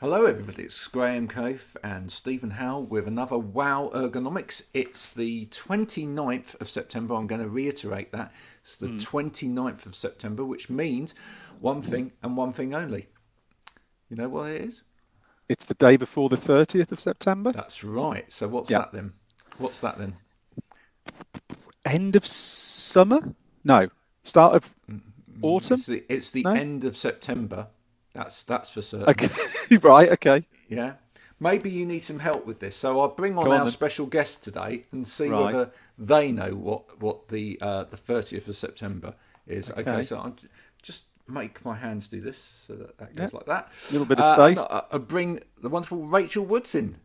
Hello, everybody. It's Graham Cove and Stephen Howell with another Wow Ergonomics. It's the 29th of September. I'm going to reiterate that. It's the 29th of September, which means one thing and one thing only. You know what it is? It's the day before the 30th of September. That's right. So what's Yeah. that then? What's that then? End of summer? No. Start of autumn? It's the No? end of September. That's for certain. Okay. Right, okay. Yeah. Maybe you need some help with this. So I'll bring on Go on our then. special guest today and see Right. whether they know what the 30th of September is. Okay, so I'll just make my hands do this so that goes like that. A little bit of And space. I bring the wonderful Rachel Woods in.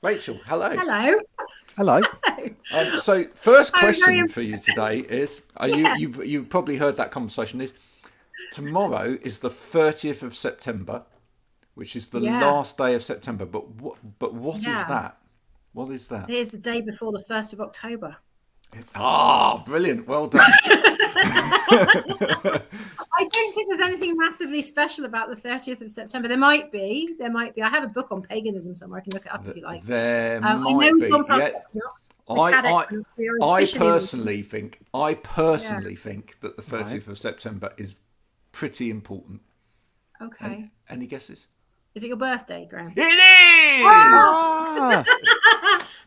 Rachel, hello. Hello. Hello. So first I'm very question for you today is, you've probably heard that conversation is, tomorrow is the 30th of September, which is the last day of September. But what is that? What is that? It is the day before the 1st of October. Ah, brilliant. Well done. I don't think there's anything massively special about the 30th of September. There might be. I have a book on paganism somewhere. I can look it up if you like. There I know might we've be. gone past Yeah. I personally think that the 30th of September is pretty important. Okay. Any guesses? Is it your birthday, Graham? It is! Ah,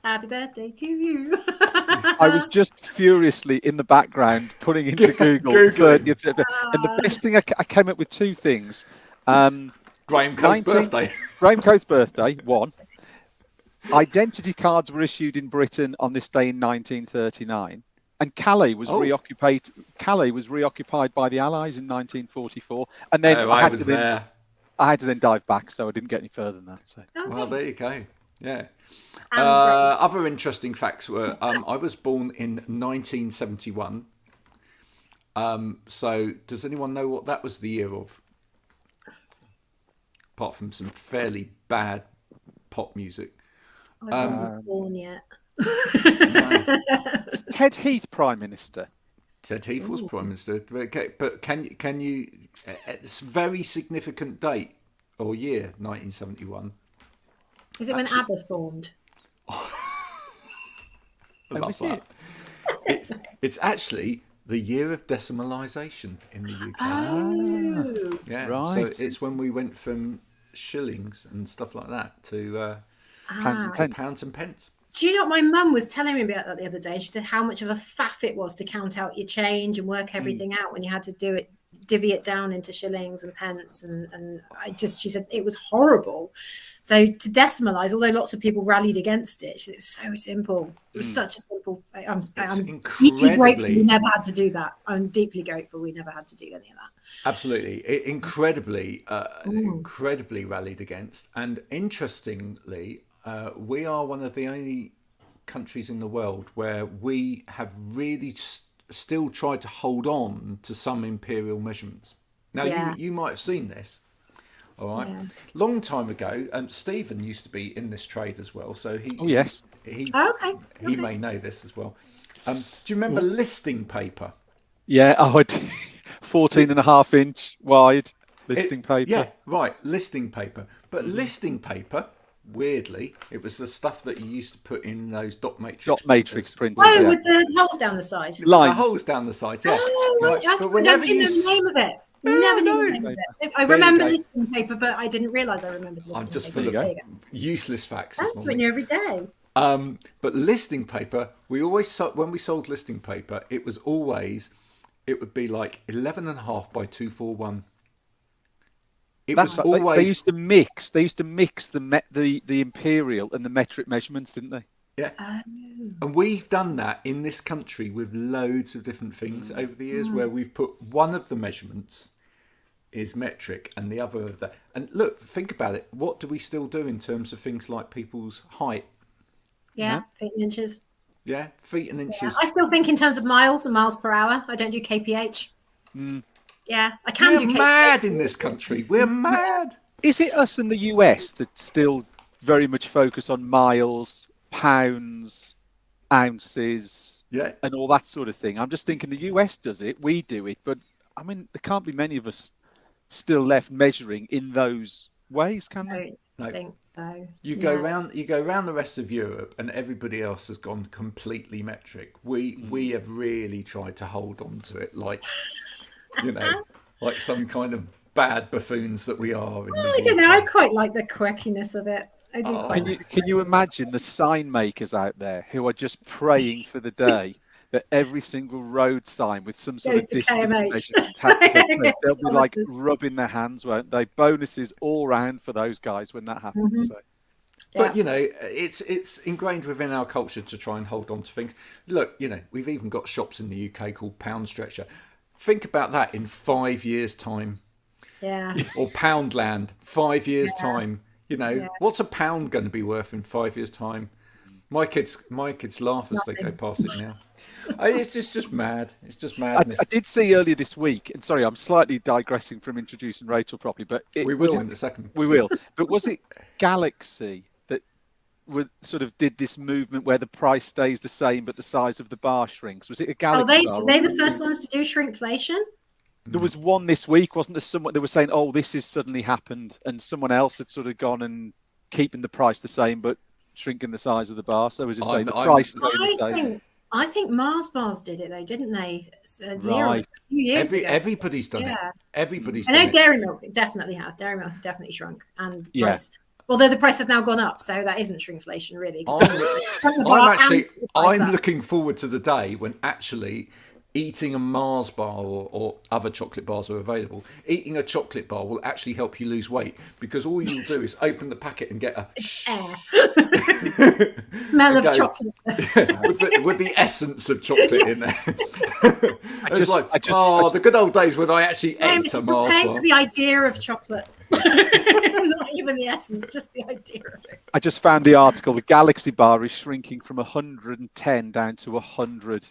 Happy birthday to you. I was just furiously in the background putting into Google. Googling. 30th September. And the best thing, I came up with two things. Graham Coe's birthday. Graham Coates' birthday, one. Identity cards were issued in Britain on this day in 1939. And Calais was reoccupied. Calais was reoccupied by the Allies in 1944. And then I had to then dive back, so I didn't get any further than that. So. Okay. Well, there you go. Yeah. Other interesting facts were I was born in 1971. So does anyone know what that was the year of? Apart from some fairly bad pop music. I wasn't born yet. Was Ted Heath Prime Minister? Ted Heath was Prime Minister. But can you at this very significant date or year, 1971? Is it when ABBA formed? Was it? It's actually the year of decimalisation in the UK. Oh. Yeah, right. So it's when we went from shillings and stuff like that to Pounds and pence. Do you know what my mum was telling me about that the other day? She said how much of a faff it was to count out your change and work everything out when you had to divvy it down into shillings and pence. And she said it was horrible. So to decimalize, although lots of people rallied against it, she said it was so simple. It was such a simple. I'm deeply grateful we never had to do that. I'm deeply grateful we never had to do any of that. Absolutely, incredibly rallied against. And interestingly, we are one of the only countries in the world where we have really still tried to hold on to some imperial measurements. Now, you might have seen this. All right. Yeah. Long time ago, Stephen used to be in this trade as well. So he may know this as well. Do you remember listing paper? Yeah, 14.5-inch wide listing paper. Yeah, right, listing paper. But listing paper, weirdly, it was the stuff that you used to put in those dot matrix printers. Oh, with the holes down the side. Lines. The holes down the side, yeah. Oh, right. I didn't know the name of it. Never knew the name of it. I remember listing paper, but I didn't realise I remembered listing paper. I'm just full of useless facts. That's what you every day. But listing paper, when we sold listing paper, it would be like 11.5 by 241. They used to mix the imperial and the metric measurements, didn't they? Yeah. And we've done that in this country with loads of different things over the years, where we've put one of the measurements is metric and the other of that. And look, think about it. What do we still do in terms of things like people's height? Yeah, feet and inches. Yeah, feet and inches. I still think in terms of miles and miles per hour. I don't do kph. Yeah, I can do kph. We're mad in this country. We're mad. Is it us in the US that still very much focus on miles, pounds, ounces, and all that sort of thing? I'm just thinking the US does it, we do it, but I mean, there can't be many of us still left measuring in those ways, can I they? don't think so. You No. go round the rest of Europe, and everybody else has gone completely metric. We have really tried to hold on to it, like, you know, like some kind of bad buffoons that we are in the I don't know. I UK. quite like the quirkiness of it. I do quite Oh, like Can you the imagine the sign makers out there who are just praying for the day that every single road sign with some sort goes of to distance KMH. measurement has to get changed? They'll be like Kilometres. rubbing their hands, won't they? Bonuses all round for those guys when that happens. Mhm. So but Yeah. you know, it's ingrained within our culture to try and hold on to things. Look, you know, we've even got shops in the UK called Pound Stretcher. Think about that in 5 years' time, Yeah. or Poundland 5 years' Yeah. time. You know, Yeah. what's a pound going to be worth in 5 years' time? My kids laugh as they go Nothing. past it now. It's just mad. It's just I madness. did see earlier this week, and sorry, I'm slightly digressing from introducing Rachel properly, but We was will it in a second. we will, but was it Galaxy that sort of did this movement where the price stays the same but the size of the bar shrinks? Was it a Oh, Galaxy bar or they the something? first ones to do shrinkflation. There was one this week, wasn't there? Someone they were saying, "Oh, this has suddenly happened," and someone else had sort of gone and keeping the price the same but shrinking the size of the bar. So as I say, the I'm price staying the same. I think Mars bars did it though, didn't they? A Right. few years ago. everybody's done it. Yeah. Everybody's I done know it. Dairy Milk definitely has. Dairy Milk has definitely shrunk, and the Yeah. price. Although the price has now gone up, so that isn't shrinkflation really. Because I'm looking forward to the day when actually eating a Mars bar or other chocolate bars are available. Eating a chocolate bar will actually help you lose weight, because all you'll do is open the packet and get a air. Smell of go, chocolate. with the essence of chocolate in there. It's like, I just the good old days when I actually No, ate it's a just Mars paying bar. for the idea of chocolate. Not even the essence, just the idea of it. I just found the article. The Galaxy bar is shrinking from 110 down to 100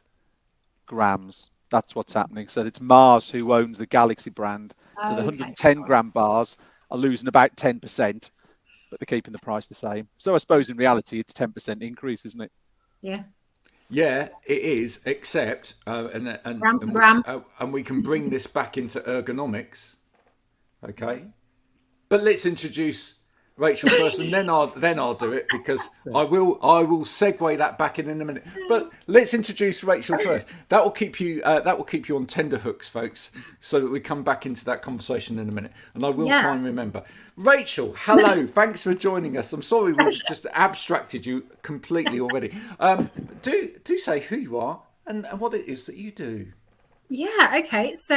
grams. That's what's happening. So it's Mars who owns the Galaxy brand. So the 110 gram bars are losing about 10%, but they're keeping the price the same. So I suppose in reality, it's 10% increase, isn't it? Yeah. Yeah, it is. Except, Gram for gram. and we can bring this back into ergonomics. Okay, but let's introduce Rachel first, and then I'll do it, because I will segue that back in a minute. But let's introduce Rachel first. That will keep you on tender hooks, folks, so that we come back into that conversation in a minute. And I will try and remember. Rachel, hello. Thanks for joining us. I'm sorry we've just abstracted you completely already. Do say who you are and what it is that you do. Yeah, okay. So,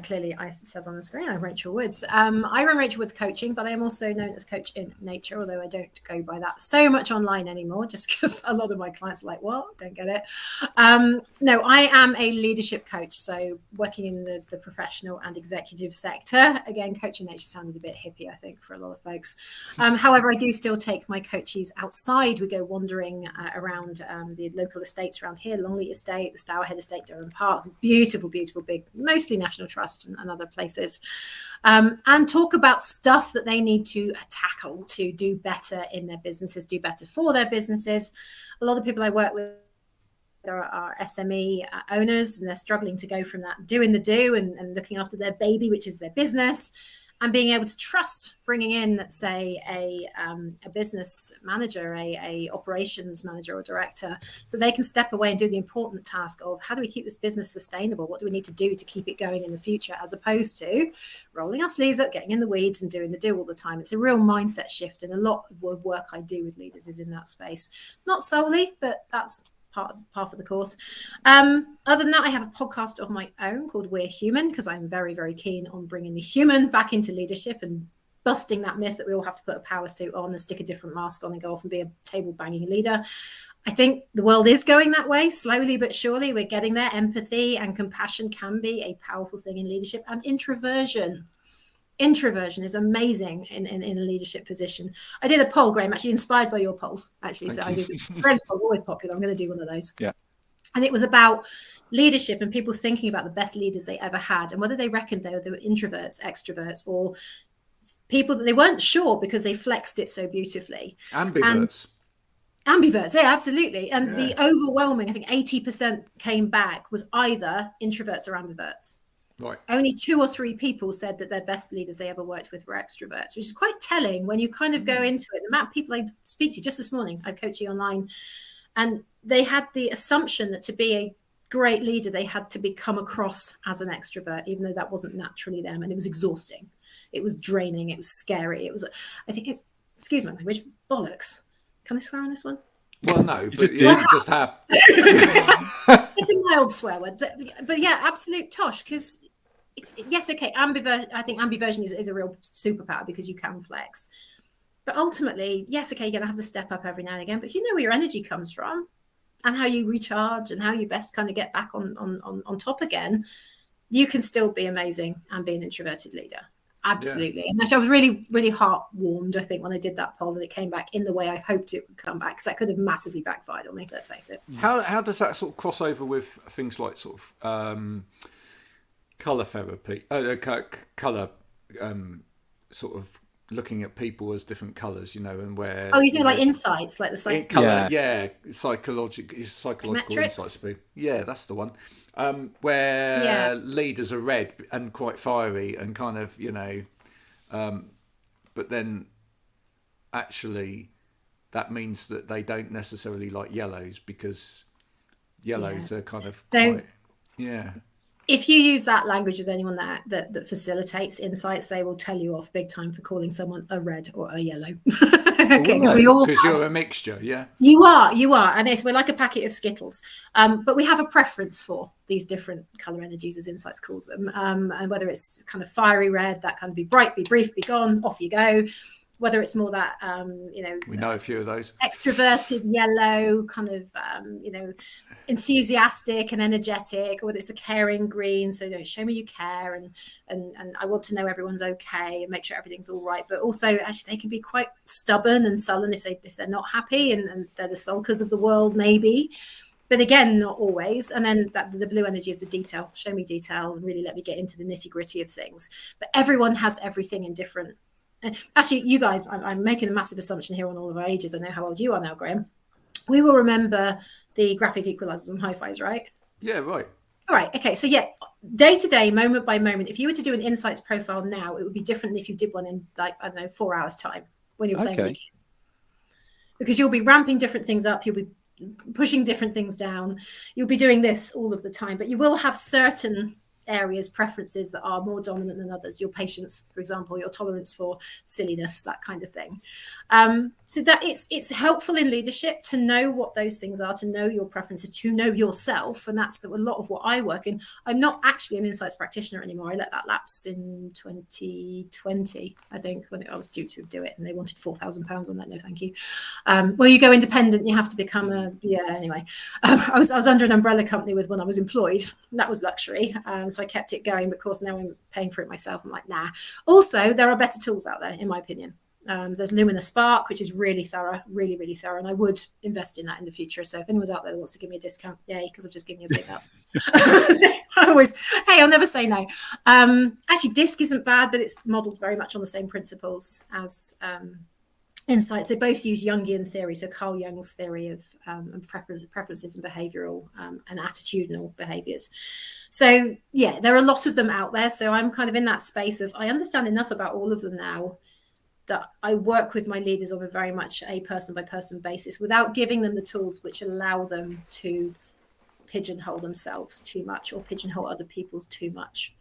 clearly it says on the screen, I'm Rachel Woods. I run Rachel Woods Coaching, but I am also known as Coach in Nature, although I don't go by that so much online anymore, just because a lot of my clients are like, what? Don't get it. No, I am a leadership coach. So working in the professional and executive sector. Again, Coach in Nature sounded a bit hippie, I think, for a lot of folks. However, I do still take my coachees outside. We go wandering around the local estates around here, Longleat Estate, the Stourhead Estate, Durham Park, beautiful, big, mostly National Trust and other places, and talk about stuff that they need to tackle to do better in their businesses, do better for their businesses. A lot of people I work with are SME owners, and they're struggling to go from that doing the do and looking after their baby, which is their business, and being able to trust bringing in, say, a business manager, a operations manager or director, so they can step away and do the important task of how do we keep this business sustainable? What do we need to do to keep it going in the future, as opposed to rolling our sleeves up, getting in the weeds and doing the do all the time. It's a real mindset shift, and a lot of the work I do with leaders is in that space. Not solely, but that's part of the course. Other than that, I have a podcast of my own called We're Human, because I'm very, very keen on bringing the human back into leadership and busting that myth that we all have to put a power suit on and stick a different mask on and go off and be a table banging leader. I think the world is going that way, slowly but surely. We're getting there. Empathy and compassion can be a powerful thing in leadership, and introversion is amazing in a leadership position. I did a poll, Graham, actually inspired by your polls, actually. So I did. Graham's poll's always popular. I'm going to do one of those. Yeah. And it was about leadership and people thinking about the best leaders they ever had, and whether they reckoned they were introverts, extroverts, or people that they weren't sure because they flexed it so beautifully. Ambiverts. Ambiverts, yeah, absolutely. And the overwhelming, I think 80% came back, was either introverts or ambiverts. Right. Only 2 or 3 people said that their best leaders they ever worked with were extroverts, which is quite telling when you kind of go into it. The amount of people I speak to just this morning, I coach you online, and they had the assumption that to be a great leader, they had to come across as an extrovert, even though that wasn't naturally them. And it was exhausting. It was draining. It was scary. It was, I think it's, excuse my language, bollocks. Can I swear on this one? Well, no, You but just you did. just have. It's a mild swear word. But yeah, absolute tosh. Because, yes, okay, I think ambiversion is a real superpower because you can flex. But ultimately, yes, okay, you're going to have to step up every now and again. But if you know where your energy comes from and how you recharge and how you best kind of get back on top again, you can still be amazing and be an introverted leader. Absolutely. Yeah. And actually, I was really, really heart-warmed, I think, when I did that poll, and it came back in the way I hoped it would come back, because that could have massively backfired on me, let's face it. How does that sort of cross over with things like sort of colour therapy, colour sort of looking at people as different colours, and where... Oh, you do like insights, like the colour, psychological metrics? insights. Yeah, that's the one. Where leaders are red and quite fiery and kind of, but then actually that means that they don't necessarily like yellows, because yellows are kind of quite, If you use that language with anyone that facilitates insights, they will tell you off big time for calling someone a red or a yellow. Okay, because you're a mixture, yeah. You are, and we're like a packet of Skittles. But we have a preference for these different color energies, as Insights calls them, and whether it's kind of fiery red, that kind of be bright, be brief, be gone, off you go. Whether it's more that, we know a few of those extroverted yellow, kind of, enthusiastic and energetic, or whether it's the caring green. So don't show me you care, and I want to know everyone's okay and make sure everything's all right. But also, actually, they can be quite stubborn and sullen if they're not happy, and they're the sulkers of the world, maybe. But again, not always. And then the blue energy is the detail. Show me detail and really let me get into the nitty gritty of things. But everyone has everything in different. Actually, you guys, I'm making a massive assumption here on all of our ages. I know how old you are now, Graham. We will remember the graphic equalizers on hi-fis, right? Yeah, right. All right. Okay. So yeah, day to day, moment by moment, if you were to do an insights profile now, it would be different if you did one in, like, I don't know, 4 hours time when you're playing with your kids. Because you'll be ramping different things up. You'll be pushing different things down. You'll be doing this all of the time, but you will have certain areas, preferences that are more dominant than others. Your patience, for example, your tolerance for silliness, that kind of thing. So that it's helpful in leadership to know what those things are, to know your preferences, to know yourself. And that's a lot of what I work in. I'm not actually an insights practitioner anymore. I let that lapse in 2020, I think, when I was due to do it, and they wanted £4,000 on that. No, thank you. Well, you go independent, you have to become anyway. I was under an umbrella company when I was employed. That was luxury. So I kept it going, but of course now I'm paying for it myself. I'm like, nah. Also, there are better tools out there, in my opinion. There's Lumina Spark, which is really thorough, really, really thorough. And I would invest in that in the future. So if anyone's out there that wants to give me a discount, yay, because I've just given you a big up. I'll never say no. Actually, DISC isn't bad, but it's modeled very much on the same principles as Insights. They both use Jungian theory, so Carl Jung's theory of preferences and behavioral and attitudinal behaviors. So yeah, there are a lot of them out there. So I'm kind of in that space of, I understand enough about all of them now that I work with my leaders on a very much a person by person basis, without giving them the tools which allow them to pigeonhole themselves too much or pigeonhole other people too much.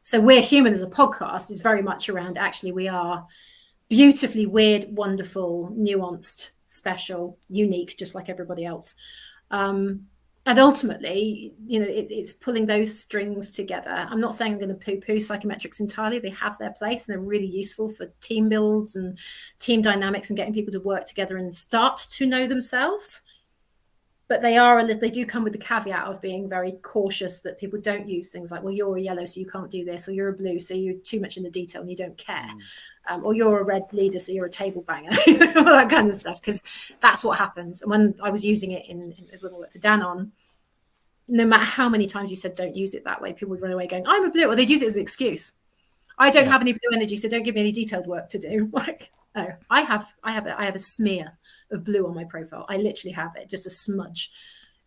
So We're Human as a podcast is very much around, actually, we are beautifully weird, wonderful, nuanced, special, unique, just like everybody else. And ultimately, it's pulling those strings together. I'm not saying I'm going to poo-poo psychometrics entirely. They have their place, and they're really useful for team builds and team dynamics and getting people to work together and start to know themselves. But they do come with the caveat of being very cautious that people don't use things like, well, you're a yellow, so you can't do this, or you're a blue, so you're too much in the detail and you don't care. Or you're a red leader, so you're a table banger, all that kind of stuff, because that's what happens. And when I was using it when I worked for Danon, no matter how many times you said don't use it that way, people would run away going, I'm a blue, or they'd use it as an excuse. I don't have any blue energy, so don't give me any detailed work to do. Like, no, I have a smear of blue on my profile. I literally have it, just a smudge.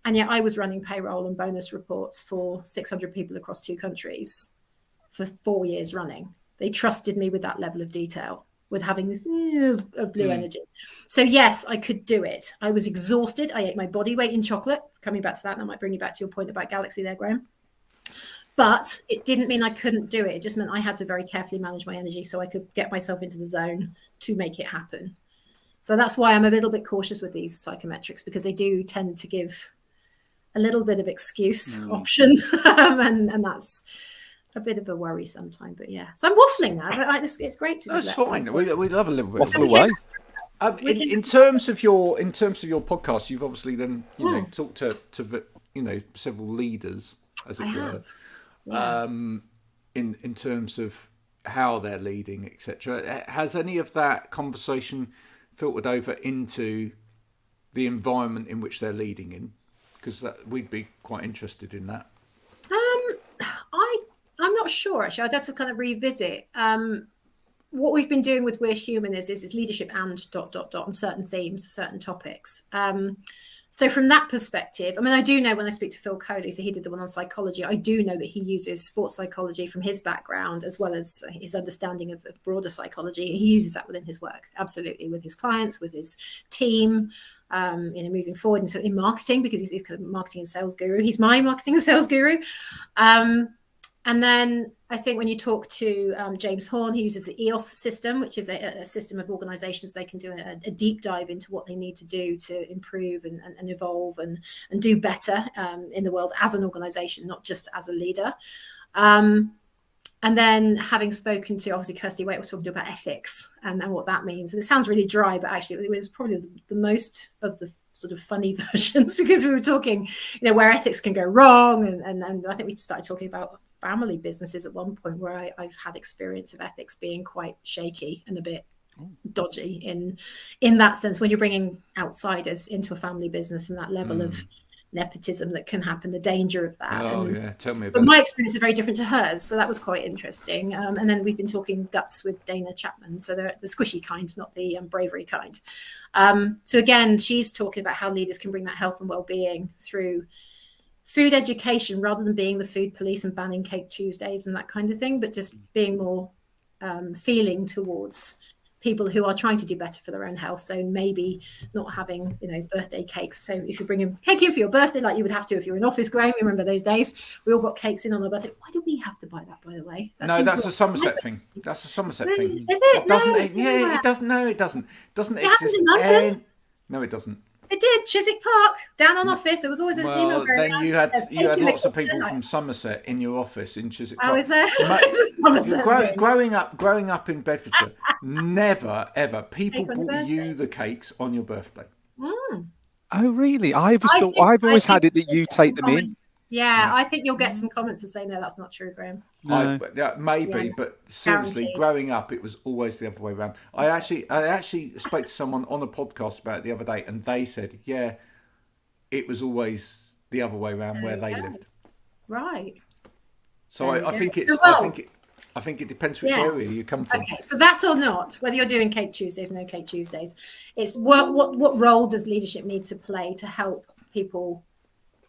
And yet I was running payroll and bonus reports for 600 people across 2 countries for 4 years running. They trusted me with that level of detail, with having this of blue energy. So yes, I could do it. I was exhausted. I ate my body weight in chocolate. Coming back to that, and I might bring you back to your point about Galaxy there, Graham. But it didn't mean I couldn't do it. It just meant I had to very carefully manage my energy so I could get myself into the zone to make it happen. So that's why I'm a little bit cautious with these psychometrics, because they do tend to give a little bit of excuse option. and that's a bit of a worry sometimes. But yeah, so I'm waffling now. It's great to. That's fine. We love a little bit. Waffle away. In terms of your podcast, you've obviously then talked to several leaders, as it were, in terms of how they're leading, etc. Has any of that conversation filtered over into the environment in which they're leading in? Because we'd be quite interested in that. I'm not sure, actually. I'd have to kind of revisit. What we've been doing with We're Human is leadership and ... on certain themes, certain topics. So from that perspective, I mean, I do know when I speak to Phil Coley, so he did the one on psychology, I do know that he uses sports psychology from his background, as well as his understanding of broader psychology. He uses that within his work, absolutely, with his clients, with his team, moving forward. And so in marketing, because he's kind of marketing and sales guru, he's my marketing and sales guru. And then I think when you talk to James Horn, he uses the EOS system, which is a system of organizations. They can do a deep dive into what they need to do to improve and evolve and do better in the world as an organization, not just as a leader. And then having spoken to, obviously, Kirsty Waite was talking about ethics and what that means. And it sounds really dry, but actually it was probably the most of the sort of funny versions, because we were talking, where ethics can go wrong. And I think we started talking about family businesses at one point where I've had experience of ethics being quite shaky and a bit dodgy in that sense, when you're bringing outsiders into a family business and that level of nepotism that can happen, the danger of that. Tell me about it. My experience is very different to hers, so that was quite interesting. And then we've been talking guts with Dana Chapman, so they're the squishy kind, not the bravery kind. So again, she's talking about how leaders can bring that health and well-being through food education, rather than being the food police and banning Cake Tuesdays and that kind of thing, but just being more feeling towards people who are trying to do better for their own health. So maybe not having, birthday cakes. So if you're bringing cake in for your birthday, like you would have to if you're in office, Graham, you remember those days? We all got cakes in on our birthday. Why do we have to buy that, by the way? That's a Somerset thing. That's a Somerset thing. Is it? It doesn't. No, it doesn't. Doesn't exist. No, it doesn't. It did. Chiswick Park, down on office. There was always an email going then around. you had lots of people from Somerset in your office in Chiswick Park. Oh, is there? Growing up in Bedfordshire, never ever people bought you the cakes on your birthday. Oh, really? I've always had it that you take them in. Yeah, I think you'll get some comments that say, no, that's not true, Graham. No. Maybe, but seriously, Guaranteed. growing up, it was always the other way around. I actually spoke to someone on a podcast about it the other day, and they said, yeah, it was always the other way around where they lived. Right. So I think it depends which area you come from. Okay, so that or not, whether you're doing Cake Tuesdays, no Cake Tuesdays, it's what role does leadership need to play to help people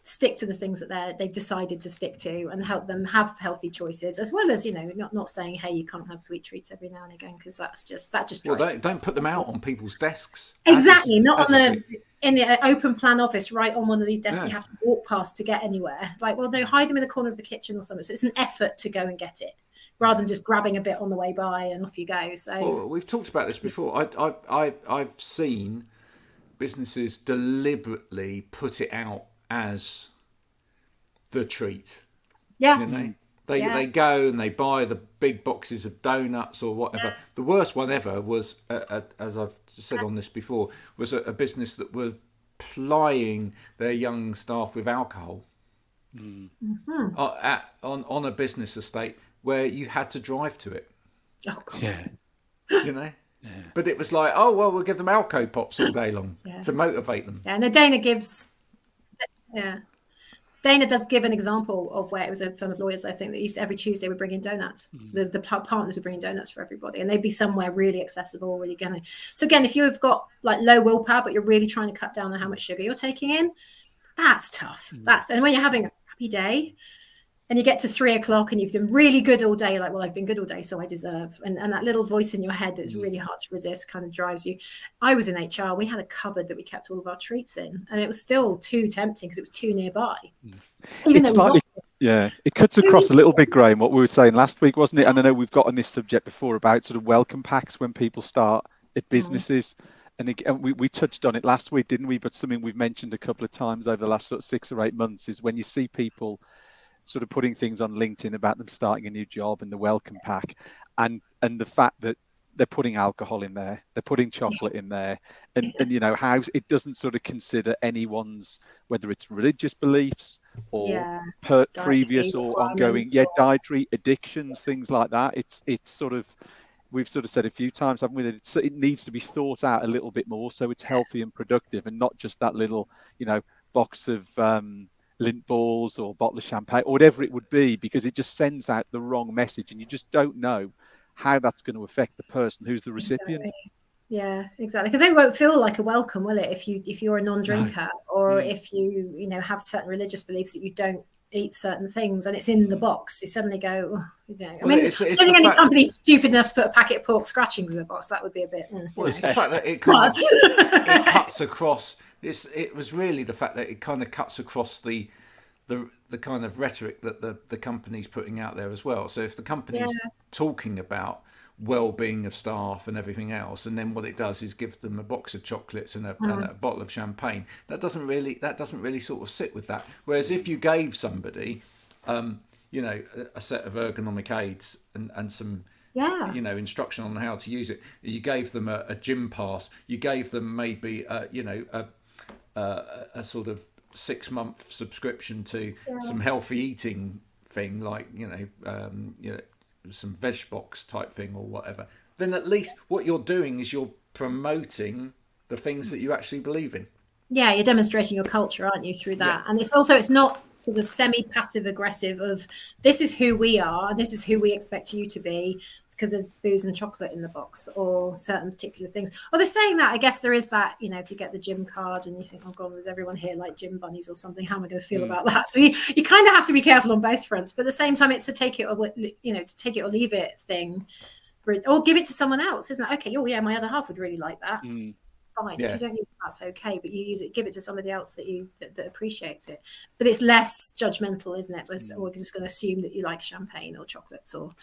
stick to the things that they've decided to stick to, and help them have healthy choices, as well as not saying, hey, you can't have sweet treats every now and again, because that just don't put them out on people's desks. Exactly, in the open plan office, right on one of these desks you have to walk past to get anywhere. It's like, well, no, hide them in the corner of the kitchen or something. So it's an effort to go and get it, rather than just grabbing a bit on the way by and off you go. So we've talked about this before. I've seen businesses deliberately put it out as the treat. Yeah. They go and they buy the big boxes of donuts or whatever. Yeah. The worst one ever was, as I've said on this before, was a business that were plying their young staff with alcohol on a business estate where you had to drive to it. Oh, God. Yeah. Yeah. But it was like, oh, well, we'll give them Alco Pops all day long to motivate them. Yeah, and the Dana gives... Dana does give an example of where it was a firm of lawyers, I think, that used to, every Tuesday would bring in donuts. The partners would bring in donuts for everybody, and they'd be somewhere really accessible, really So again, if you've got like low willpower, but you're really trying to cut down on how much sugar you're taking in, That's tough. And when you're having a happy day and you get to 3 o'clock and you've been really good all day, like, well, I've been good all day, so I deserve. And that little voice in your head that's really hard to resist kind of drives you. I was in HR. We had a cupboard that we kept all of our treats in, and it was still too tempting because it was too nearby. It's slightly, it cuts across a little bit, Graham, what we were saying last week, wasn't it? And I know we've got on this subject before about sort of welcome packs when people start at businesses. And we touched on it last week, didn't we? But something we've mentioned a couple of times over the last sort of 6 or 8 months is when you see people sort of putting things on LinkedIn about them starting a new job and the welcome pack, and the fact that they're putting alcohol in there, they're putting chocolate in there, and you know how it doesn't sort of consider anyone's, whether it's religious beliefs or previous or ongoing dietary addictions, things like that. It's sort of, we've sort of said a few times, haven't we, that it needs to be thought out a little bit more so it's healthy and productive, and not just that little, you know, box of lint balls or bottle of champagne or whatever it would be, because it just sends out the wrong message, and you just don't know how that's going to affect the person who's the recipient. Exactly. Yeah, exactly. Because it won't feel like a welcome, will it? If you're a non-drinker, or if you know, have certain religious beliefs that you don't eat certain things, and it's in the box, you suddenly go, oh, you know. I mean, I don't think any company's stupid enough to put a packet of pork scratchings in the box. That would be a bit. Well, it's the fact that it cuts across. It was really the fact that it kind of cuts across the kind of rhetoric that the company's putting out there as well. So if the company's talking about well-being of staff and everything else, and then what it does is gives them a box of chocolates and a bottle of champagne, that doesn't really sort of sit with that. Whereas if you gave somebody you know, a set of ergonomic aids and some you know, instruction on how to use it, you gave them a gym pass, you gave them maybe you know, a sort of 6-month subscription to some healthy eating thing, like you know, some veg box type thing or whatever, then at least what you're doing is you're promoting the things that you actually believe in. Yeah, you're demonstrating your culture, aren't you, through that? And it's not sort of semi-passive aggressive of, this is who we are, this is who we expect you to be, because there's booze and chocolate in the box or certain particular things. Or they're saying that, I guess there is that, you know, if you get the gym card and you think, oh God, there's everyone here like gym bunnies or something, how am I going to feel about that? So you kind of have to be careful on both fronts, but at the same time, it's a take it or, you know, to take it or leave it thing, or give it to someone else, isn't it? Okay, oh yeah, my other half would really like that. Fine. If you don't use it, that's okay, but you use it, give it to somebody else that appreciates it. But it's less judgmental, isn't it? We're just going to assume that you like champagne or chocolates or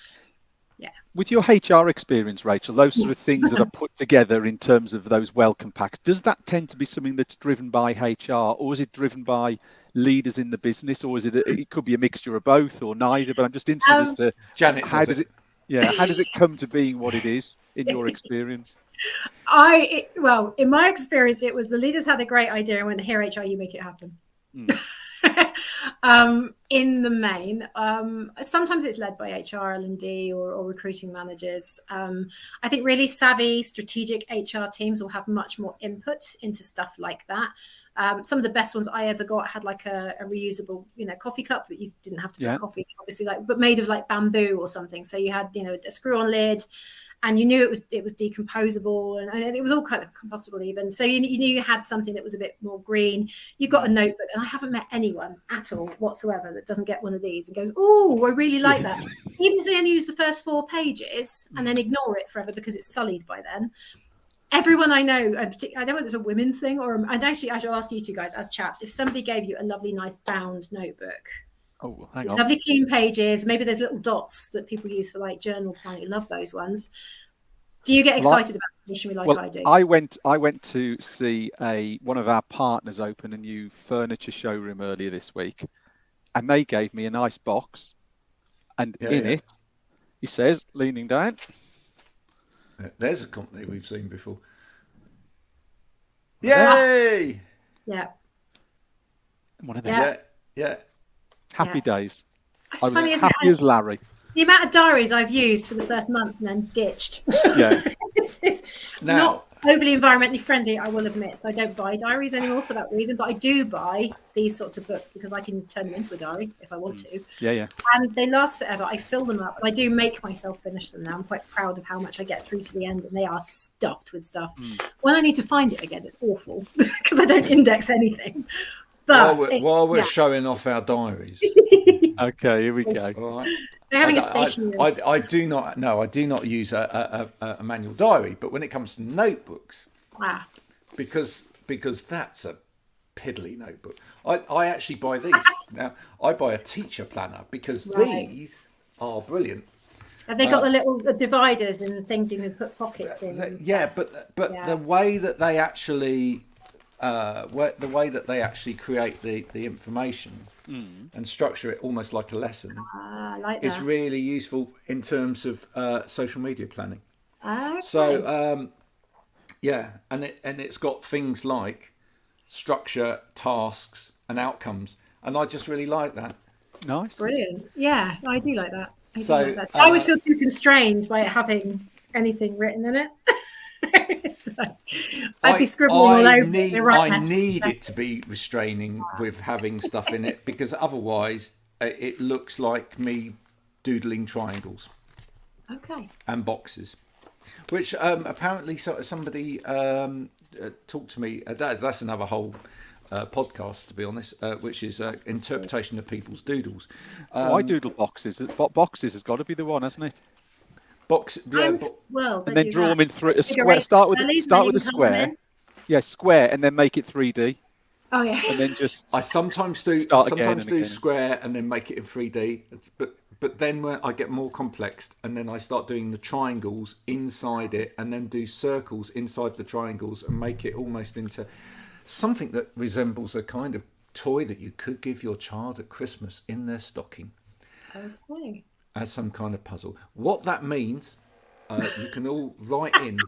With your HR experience, Rachel, those sort of things that are put together in terms of those welcome packs, does that tend to be something that's driven by HR, or is it driven by leaders in the business, or is it could be a mixture of both or neither? But I'm just interested as to Janet, how does it come to being what it is in your experience? Well, in my experience, it was the leaders had a great idea and went, here, HR, you make it happen. In the main, sometimes it's led by HR, L&D or recruiting managers. I think really savvy strategic HR teams will have much more input into stuff like that. Some of the best ones I ever got had like a reusable, you know, coffee cup, but you didn't have to put coffee, obviously, but made of like bamboo or something. So you had, you know, a screw-on lid, and you knew it was decomposable, and it was all kind of compostable even. So you knew you had something that was a bit more green. You got a notebook, and I haven't met anyone at all whatsoever that doesn't get one of these and goes, oh, I really like that. Even if they only use the first 4 pages and then ignore it forever because it's sullied by then. Everyone I know, I don't know whether it's a women thing or I should ask you two guys as chaps, if somebody gave you a lovely, nice bound notebook, oh, hang on, lovely clean pages, maybe there's little dots that people use for like journal planning. You love those ones. Do you get excited about stationery like I do? I went to see one of our partners open a new furniture showroom earlier this week, and they gave me a nice box, and it, he says, leaning down, there's a company we've seen before. Yay! Yeah. One of them. Yeah. Happy days. It's I was funny, happy as Larry. The amount of diaries I've used for the first month and then ditched. Yeah. It's not overly environmentally friendly, I will admit. So I don't buy diaries anymore for that reason. But I do buy these sorts of books because I can turn them into a diary if I want to. Yeah. And they last forever. I fill them up, and I do make myself finish them now. I'm quite proud of how much I get through to the end, and they are stuffed with stuff. When I need to find it again, it's awful because I don't index anything. But while we're showing off our diaries, Okay, here we go. all right. They're having a stationery. I do not use a manual diary, but when it comes to notebooks, because that's a piddly notebook. I actually buy these now. I buy a teacher planner because these are brilliant. Have they got the little dividers and things you can put pockets in? But the way that they actually create the information and structure it almost like a lesson is really useful in terms of social media planning. Okay. So and it's got things like structure, tasks, and outcomes, and I just really like that. Nice. Brilliant. Yeah, I do like that. I would feel too constrained by it having anything written in it. So I'd be scribbling all over. I need it to be restraining with having stuff in it, because otherwise it looks like me doodling triangles. Okay. And boxes, which apparently somebody talked to me. That's another whole podcast, to be honest, which is interpretation of people's doodles. Why doodle boxes? Boxes has got to be the one, hasn't it? And then draw them in a square. Start with a square. Yeah, square, and then make it 3D. Oh yeah. And then just I sometimes do square and then make it in 3D. But then when I get more complex, and then I start doing the triangles inside it, and then do circles inside the triangles, and make it almost into something that resembles a kind of toy that you could give your child at Christmas in their stocking. Okay. As some kind of puzzle. What that means, you can all write in.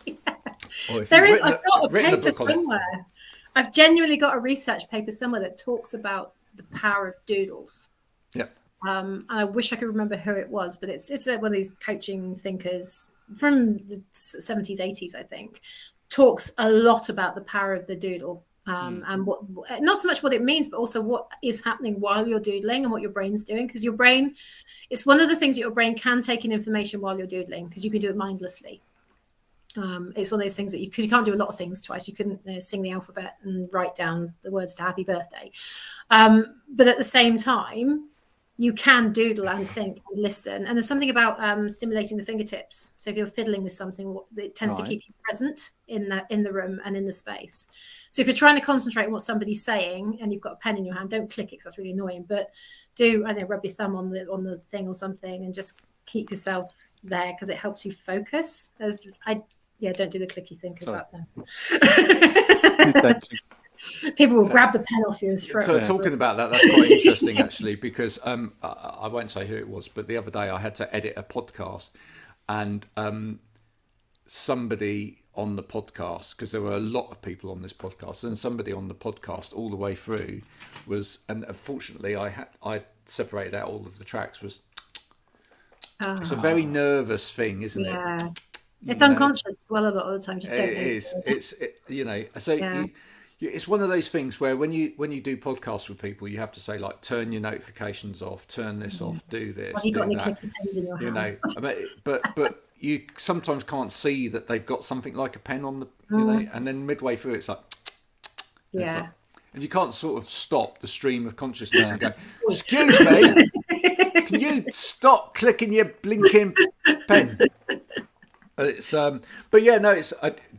Or if I've got a paper somewhere. I've genuinely got a research paper somewhere that talks about the power of doodles. Yeah. And I wish I could remember who it was, but it's one of these coaching thinkers from the 70s, 80s, I think, talks a lot about the power of the doodle. And what, not so much what it means, but also what is happening while you're doodling and what your brain's doing. Because your brain, it's one of the things that your brain can take in information while you're doodling, because you can do it mindlessly. It's one of those things that because you can't do a lot of things twice. You couldn't sing the alphabet and write down the words to happy birthday. But at the same time, you can doodle and think and listen. And there's something about stimulating the fingertips. So if you're fiddling with something, it tends to keep you present in the room and in the space. So if you're trying to concentrate on what somebody's saying and you've got a pen in your hand, don't click it because that's really annoying. But rub your thumb on the thing or something and just keep yourself there, because it helps you focus. Don't do the clicky thing because people will grab the pen off you and throw it. So talking about that, that's quite interesting actually, because I won't say who it was, but the other day I had to edit a podcast, and somebody on the podcast, because there were a lot of people on this podcast, and somebody on the podcast all the way through was, and unfortunately I separated out all of the tracks, was it's a very nervous thing, isn't it? It's unconscious as well a lot of the time. Just don't. It is. It's one of those things where when you do podcasts with people, you have to say, like, turn your notifications off, turn this off, do this. Have you got any clicky pens in your hand? But you sometimes can't see that they've got something like a pen on the, and then midway through it's like, and you can't sort of stop the stream of consciousness and go, excuse me, can you stop clicking your blinking pen? It's it's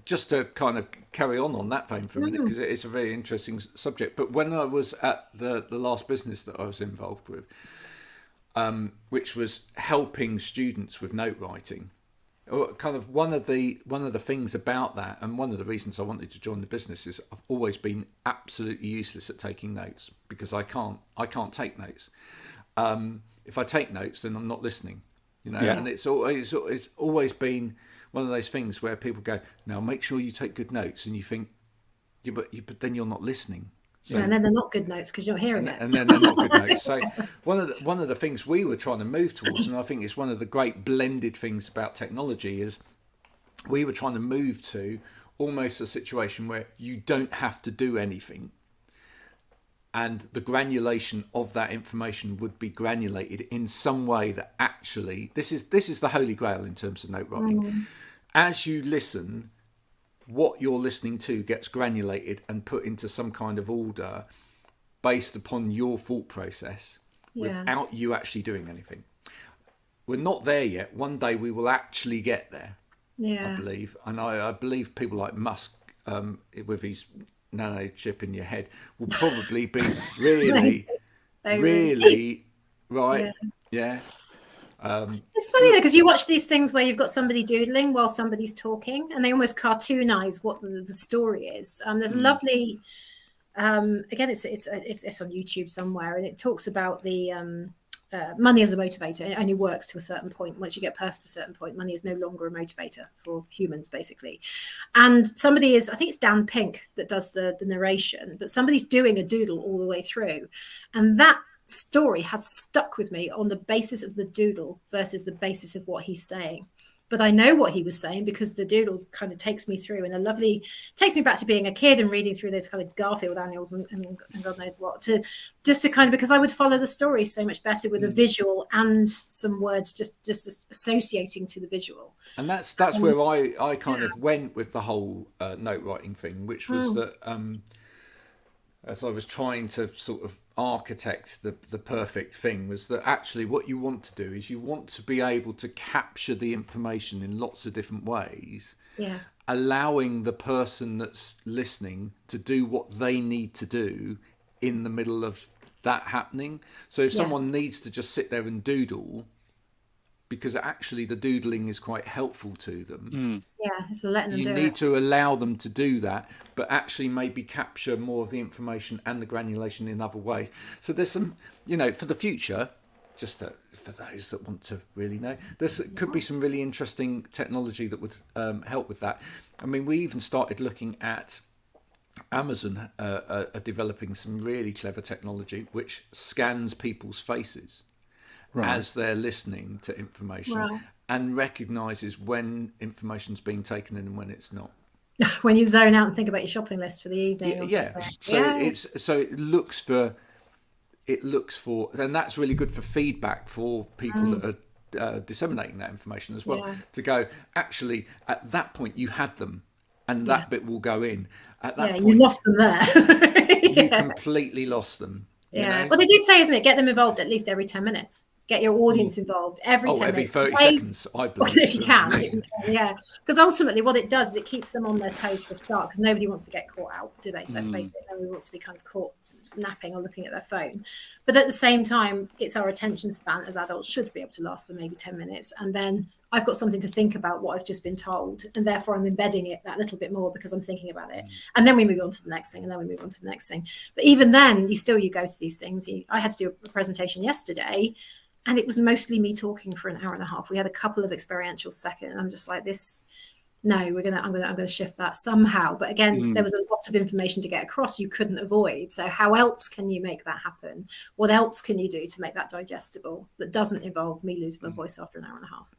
just to kind of carry on that vein for a minute, because it's a very interesting subject. But when I was at the last business that I was involved with, which was helping students with note writing, kind of one of the things about that, and one of the reasons I wanted to join the business, is I've always been absolutely useless at taking notes, because I can't take notes. If I take notes, then I'm not listening. And it's always been one of those things where people go, now make sure you take good notes, and you think, but then you're not listening. So, and then they're not good notes because you're not hearing it. And then they're not good notes. So one of the things we were trying to move towards, and I think it's one of the great blended things about technology, is we were trying to move to almost a situation where you don't have to do anything. And the granulation of that information would be granulated in some way that actually, this is the holy grail in terms of note writing. As you listen, what you're listening to gets granulated and put into some kind of order based upon your thought process without you actually doing anything. We're not there yet. One day we will actually get there, I believe. And I believe people like Musk, with his nano chip in your head, will probably be really, really right. Yeah. It's funny though, because you watch these things where you've got somebody doodling while somebody's talking, and they almost cartoonize what the story is. There's a lovely, again, it's on YouTube somewhere, and it talks about the money as a motivator. It only works to a certain point. Once you get past a certain point, money is no longer a motivator for humans, basically. And somebody is, I think it's Dan Pink that does the narration, but somebody's doing a doodle all the way through, and that story has stuck with me on the basis of the doodle versus the basis of what he's saying. But I know what he was saying because the doodle kind of takes me through takes me back to being a kid and reading through those kind of Garfield annuals and God knows what, to kind of, because I would follow the story so much better with a visual and some words just associating to the visual. And that's where I kind of went with the whole note writing thing, which was that as I was trying to sort of architect the perfect thing, was that actually what you want to do is you want to be able to capture the information in lots of different ways, allowing the person that's listening to do what they need to do in the middle of that happening. So if someone needs to just sit there and doodle, because actually the doodling is quite helpful to them. It's letting them you need to allow them to do that, but actually maybe capture more of the information and the granulation in other ways. So there's some, for the future, just for those that want to really know, there could be some really interesting technology that would help with that. I mean, we even started looking at Amazon are developing some really clever technology which scans people's faces as they're listening to information and recognises when information's being taken in and when it's not. When you zone out and think about your shopping list for the evening. So it looks for, and that's really good for feedback for people that are disseminating that information as well. To go, actually, at that point you had them, and that bit will go in. At that point, you lost them there. You completely lost them. Well, they do say, isn't it? Get them involved at least every 10 minutes. Get your audience involved every 10 every minutes. 30 seconds, I believe. If you can, because ultimately what it does is it keeps them on their toes for a start, because nobody wants to get caught out, do they? Let's face it, nobody wants to be kind of caught napping or looking at their phone. But at the same time, it's our attention span as adults should be able to last for maybe 10 minutes. And then I've got something to think about what I've just been told, and therefore I'm embedding it that little bit more because I'm thinking about it. And then we move on to the next thing, and then we move on to the next thing. But even then, you go to these things. I had to do a presentation yesterday, and it was mostly me talking for an hour and a half. We had a couple of experiential seconds. And I'm just like, I'm gonna shift that somehow. But again, there was a lot of information to get across you couldn't avoid. So how else can you make that happen? What else can you do to make that digestible that doesn't involve me losing my voice after an hour and a half?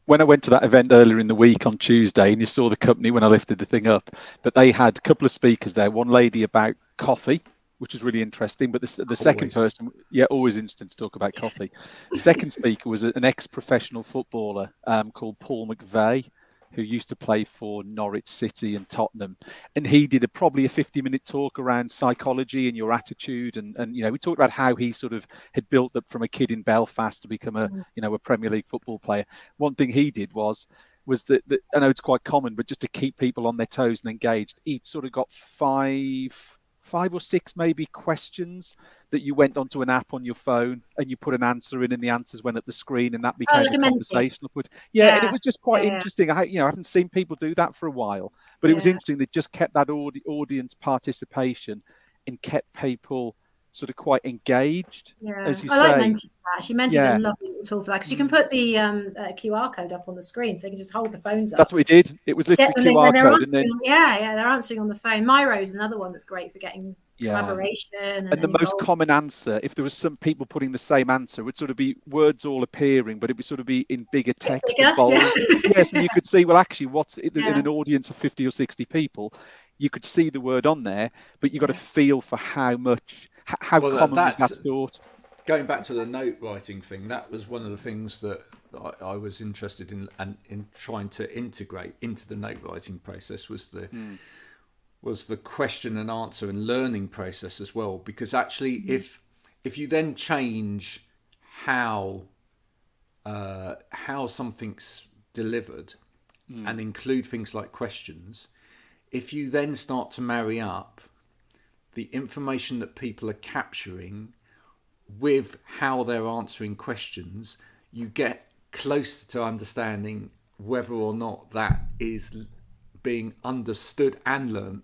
When I went to that event earlier in the week on Tuesday, and you saw the company when I lifted the thing up, but they had a couple of speakers there. One lady about coffee, which is really interesting. But the second person, always interesting to talk about coffee. The second speaker was an ex-professional footballer called Paul McVeigh, who used to play for Norwich City and Tottenham. And he did probably a 50-minute talk around psychology and your attitude. And we talked about how he sort of had built up from a kid in Belfast to become a Premier League football player. One thing he did was that I know it's quite common, but just to keep people on their toes and engaged, he'd sort of got five or six maybe questions that you went onto an app on your phone and you put an answer in, and the answers went up the screen, and that became a conversational put. And it was just quite interesting. I haven't seen people do that for a while, but it was interesting. They just kept that audience participation and kept people sort of quite engaged, as you say. Like Menti's actually. Menti's a lovely tool for that, because you can put the QR code up on the screen, so they can just hold the phones up. That's what we did. It was literally QR code, and then they're answering on the phone. Miro's another one that's great for getting collaboration. And the most common answer, if there was some people putting the same answer, would sort of be words all appearing, but it would sort of be in bigger text and bold. Yes, and you could see, well, actually, what's in an audience of 50 or 60 people, you could see the word on there, but you got to feel for how much. How common is that thought? Going back to the note writing thing, that was one of the things that I was interested in, and in trying to integrate into the note writing process was was the question and answer and learning process as well. Because actually, if you then change how something's delivered and include things like questions, if you then start to marry up the information that people are capturing with how they're answering questions, you get close to understanding whether or not that is being understood and learned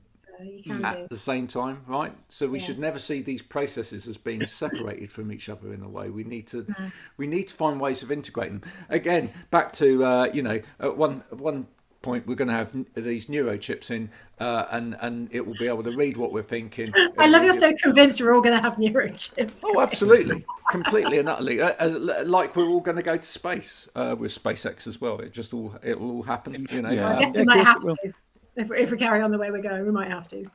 at the same time, right? So we should never see these processes as being separated from each other in a way. We need to find ways of integrating them. Again, back to at one point we're going to have these neurochips in, and it will be able to read what we're thinking. I love you're so convinced we're all going to have neurochips. Oh, absolutely, completely and utterly. Like we're all going to go to space with SpaceX as well. It will all happen. You know, I guess we might have to. If we carry on the way we're going, we might have to.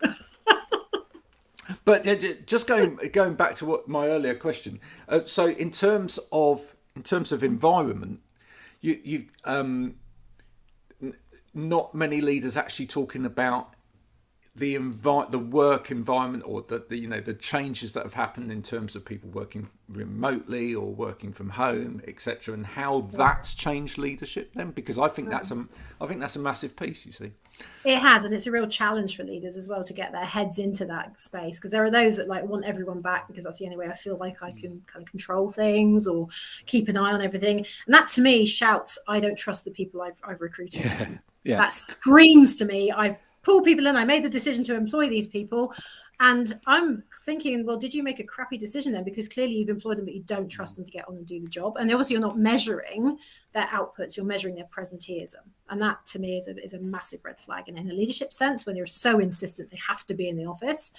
But just going back to what my earlier question. So in terms of environment, you not many leaders actually talking about the work environment, or the changes that have happened in terms of people working remotely or working from home, etc., and how that's changed leadership then, because I think that's a massive piece, you see. It has, and it's a real challenge for leaders as well to get their heads into that space, because there are those that want everyone back because that's the only way I feel like I can kind of control things or keep an eye on everything. And that to me shouts, I don't trust the people I've recruited. Yeah. That screams to me, I've pulled people in, I made the decision to employ these people, and I'm thinking, well, did you make a crappy decision then? Because clearly you've employed them, but you don't trust them to get on and do the job. And obviously you're not measuring their outputs, you're measuring their presenteeism. And that to me is a massive red flag. And in the leadership sense, when they're so insistent they have to be in the office.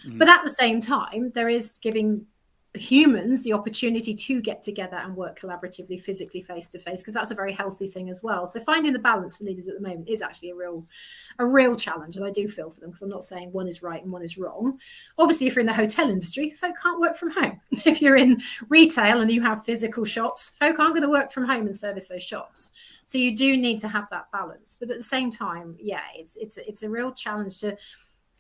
But at the same time, there is giving humans the opportunity to get together and work collaboratively, physically, face to face, because that's a very healthy thing as well. So finding the balance for leaders at the moment is actually a real challenge, and I do feel for them, because I'm not saying one is right and one is wrong. Obviously, if you're in the hotel industry, folk can't work from home. If you're in retail and you have physical shops, folk aren't going to work from home and service those shops. So you do need to have that balance. But at the same time, it's a real challenge to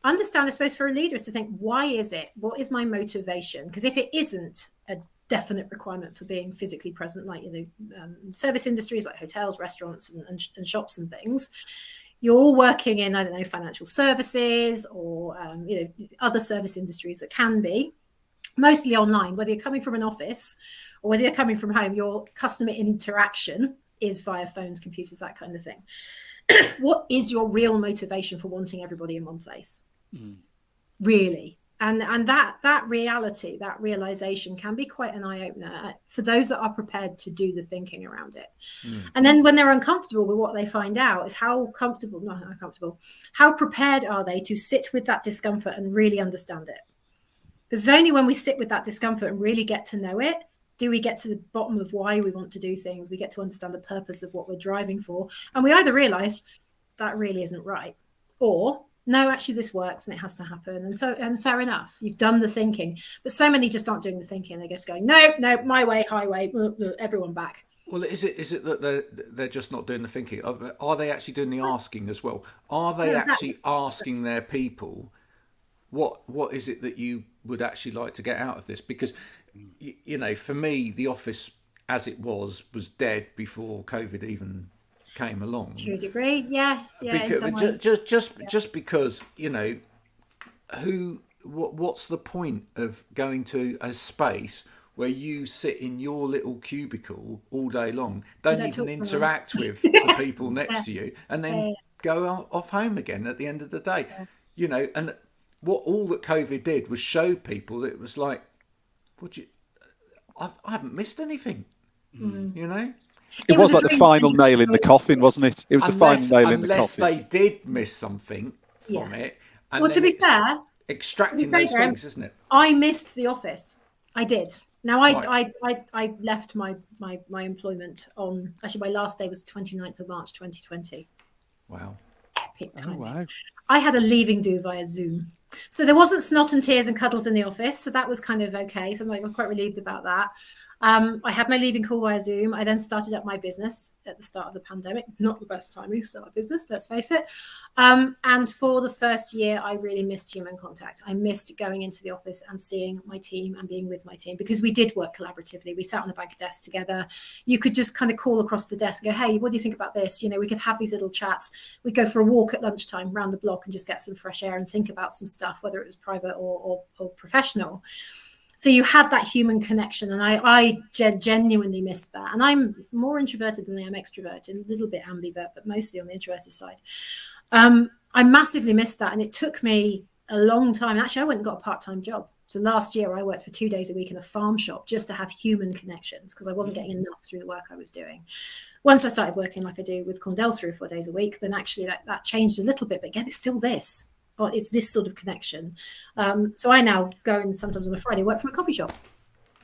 understand, I suppose, for a leader, is to think, why is it? What is my motivation? Because if it isn't a definite requirement for being physically present, like service industries like hotels, restaurants, and shops and things, you're all working in, I don't know, financial services or other service industries that can be mostly online. Whether you're coming from an office or whether you're coming from home, your customer interaction is via phones, computers, that kind of thing. What is your real motivation for wanting everybody in one place? Really? And that reality, that realization can be quite an eye-opener for those that are prepared to do the thinking around it. And then when they're uncomfortable with what they find out, is how prepared are they to sit with that discomfort and really understand it? Because it's only when we sit with that discomfort and really get to know it, do we get to the bottom of why we want to do things? We get to understand the purpose of what we're driving for. And we either realize that really isn't right, or no, actually this works and it has to happen. And fair enough, you've done the thinking. But so many just aren't doing the thinking. They're just going, no, my way, highway, everyone back. Well, is it that they're just not doing the thinking? Are they actually doing the asking as well? Are they actually asking their people, what is it that you would actually like to get out of this? Because for me, the office as it was dead before COVID even came along. To a degree, yeah. Because, just because what's the point of going to a space where you sit in your little cubicle all day long, don't even interact with the people next to you, and then go off home again at the end of the day? And what all that COVID did was show people that it was like, I haven't missed anything, It was like the final nail in the coffin, wasn't it? It was the final nail in the coffin. Unless they did miss something from it. And well, to be fair, extracting those things, isn't it? I missed the office. I did. Now, I left my employment on, actually my last day was 29th of March 2020. Wow. Epic timing. Oh, wow. I had a leaving do via Zoom. So there wasn't snot and tears and cuddles in the office. So that was kind of okay. So I'm quite relieved about that. I had my leaving call via Zoom. I then started up my business at the start of the pandemic. Not the best timing to start a business, let's face it. And for the first year, I really missed human contact. I missed going into the office and seeing my team and being with my team, because we did work collaboratively. We sat on a bank of desks together. You could just kind of call across the desk and go, hey, what do you think about this? You know, we could have these little chats. We'd go for a walk at lunchtime around the block and just get some fresh air and think about some stuff, whether it was private or professional. So you had that human connection, and I genuinely missed that. And I'm more introverted than I am extroverted, a little bit ambivert, but mostly on the introverted side. I massively missed that, and it took me a long time. And actually, I went and got a part-time job. So last year, I worked for 2 days a week in a farm shop just to have human connections, because I wasn't getting enough through the work I was doing. Once I started working like I do with Cornell 3 or 4 days a week, then actually that changed a little bit. But again, it's still this. Or it's this sort of connection. So I now go and sometimes on a Friday work from a coffee shop.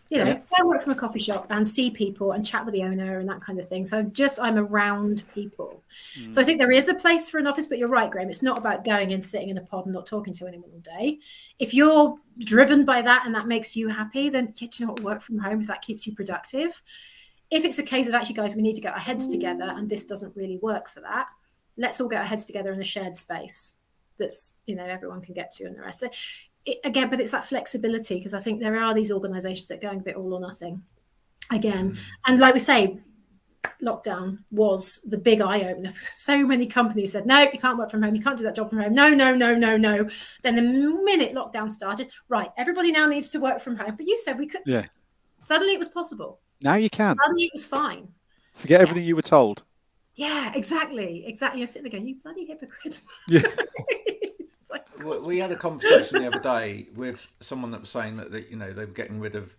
You know, go work from a coffee shop and see people and chat with the owner and that kind of thing. So I'm around people. So I think there is a place for an office, but you're right, Graham. It's not about going and sitting in a pod and not talking to anyone all day. If you're driven by that and that makes you happy, then you know what, work from home if that keeps you productive. If it's a case of actually, guys, we need to get our heads together and this doesn't really work for that, let's all get our heads together in a shared space that's, you know, everyone can get to and the rest. So again, but it's that flexibility, because I think there are these organizations that are going a bit all or nothing again. And like we say, lockdown was the big eye opener. So many companies said, no, you can't work from home. You can't do that job from home. No. Then the minute lockdown started, right, everybody now needs to work from home. But you said we could. Yeah. Suddenly it was possible. Now you can. Suddenly it was fine. Forget everything you were told. Yeah, exactly. You're sitting there going, you bloody hypocrites. Yeah. Like, we had a conversation the other day with someone that was saying that you know, they were getting rid of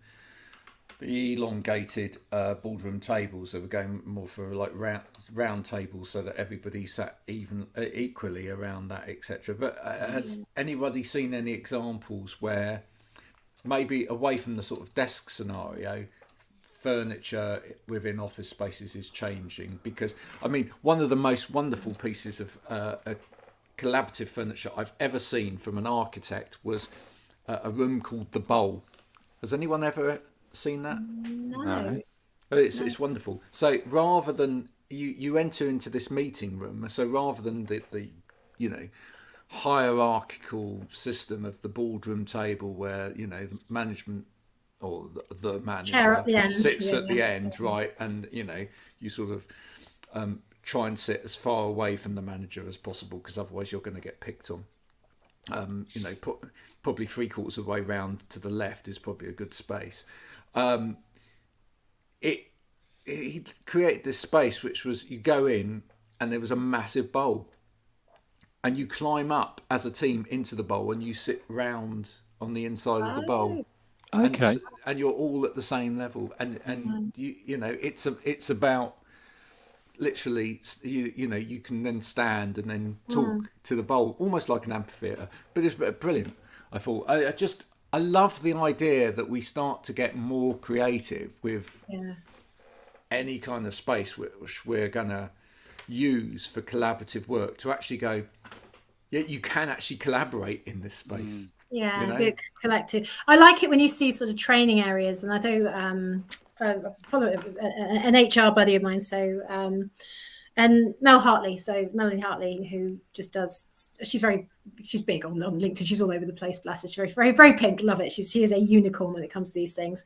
the elongated boardroom tables. They were going more for like round tables so that everybody sat equally around that, etc. But has anybody seen any examples where maybe away from the sort of desk scenario, furniture within office spaces is changing? Because I mean, one of the most wonderful pieces of collaborative furniture I've ever seen from an architect was a room called the Bowl. Has anyone ever seen that? No. It's wonderful. So rather than you enter into this meeting room, so rather than the you know, hierarchical system of the boardroom table where, you know, the management or the manager at the end. sits at the end, right, and you know, you sort of try and sit as far away from the manager as possible, because otherwise you're going to get picked on. You know, probably 3/4 of the way round to the left is probably a good space. He created this space which was, you go in and there was a massive bowl, and you climb up as a team into the bowl and you sit round on the inside of the bowl. Okay. And you're all at the same level, and you know, it's about literally, you know, you can then stand and then talk to the bowl, almost like an amphitheatre. But it's brilliant. I thought I love the idea that we start to get more creative with any kind of space which we're gonna use for collaborative work, to actually go, yeah, you can actually collaborate in this space. Yeah, you know? big collective. I like it when you see sort of training areas, and I do follow an HR buddy of mine, so and Melanie Hartley, who just does, she's big on LinkedIn, she's all over the place, bless her, she's very, very, very pink, love it, she is a unicorn when it comes to these things,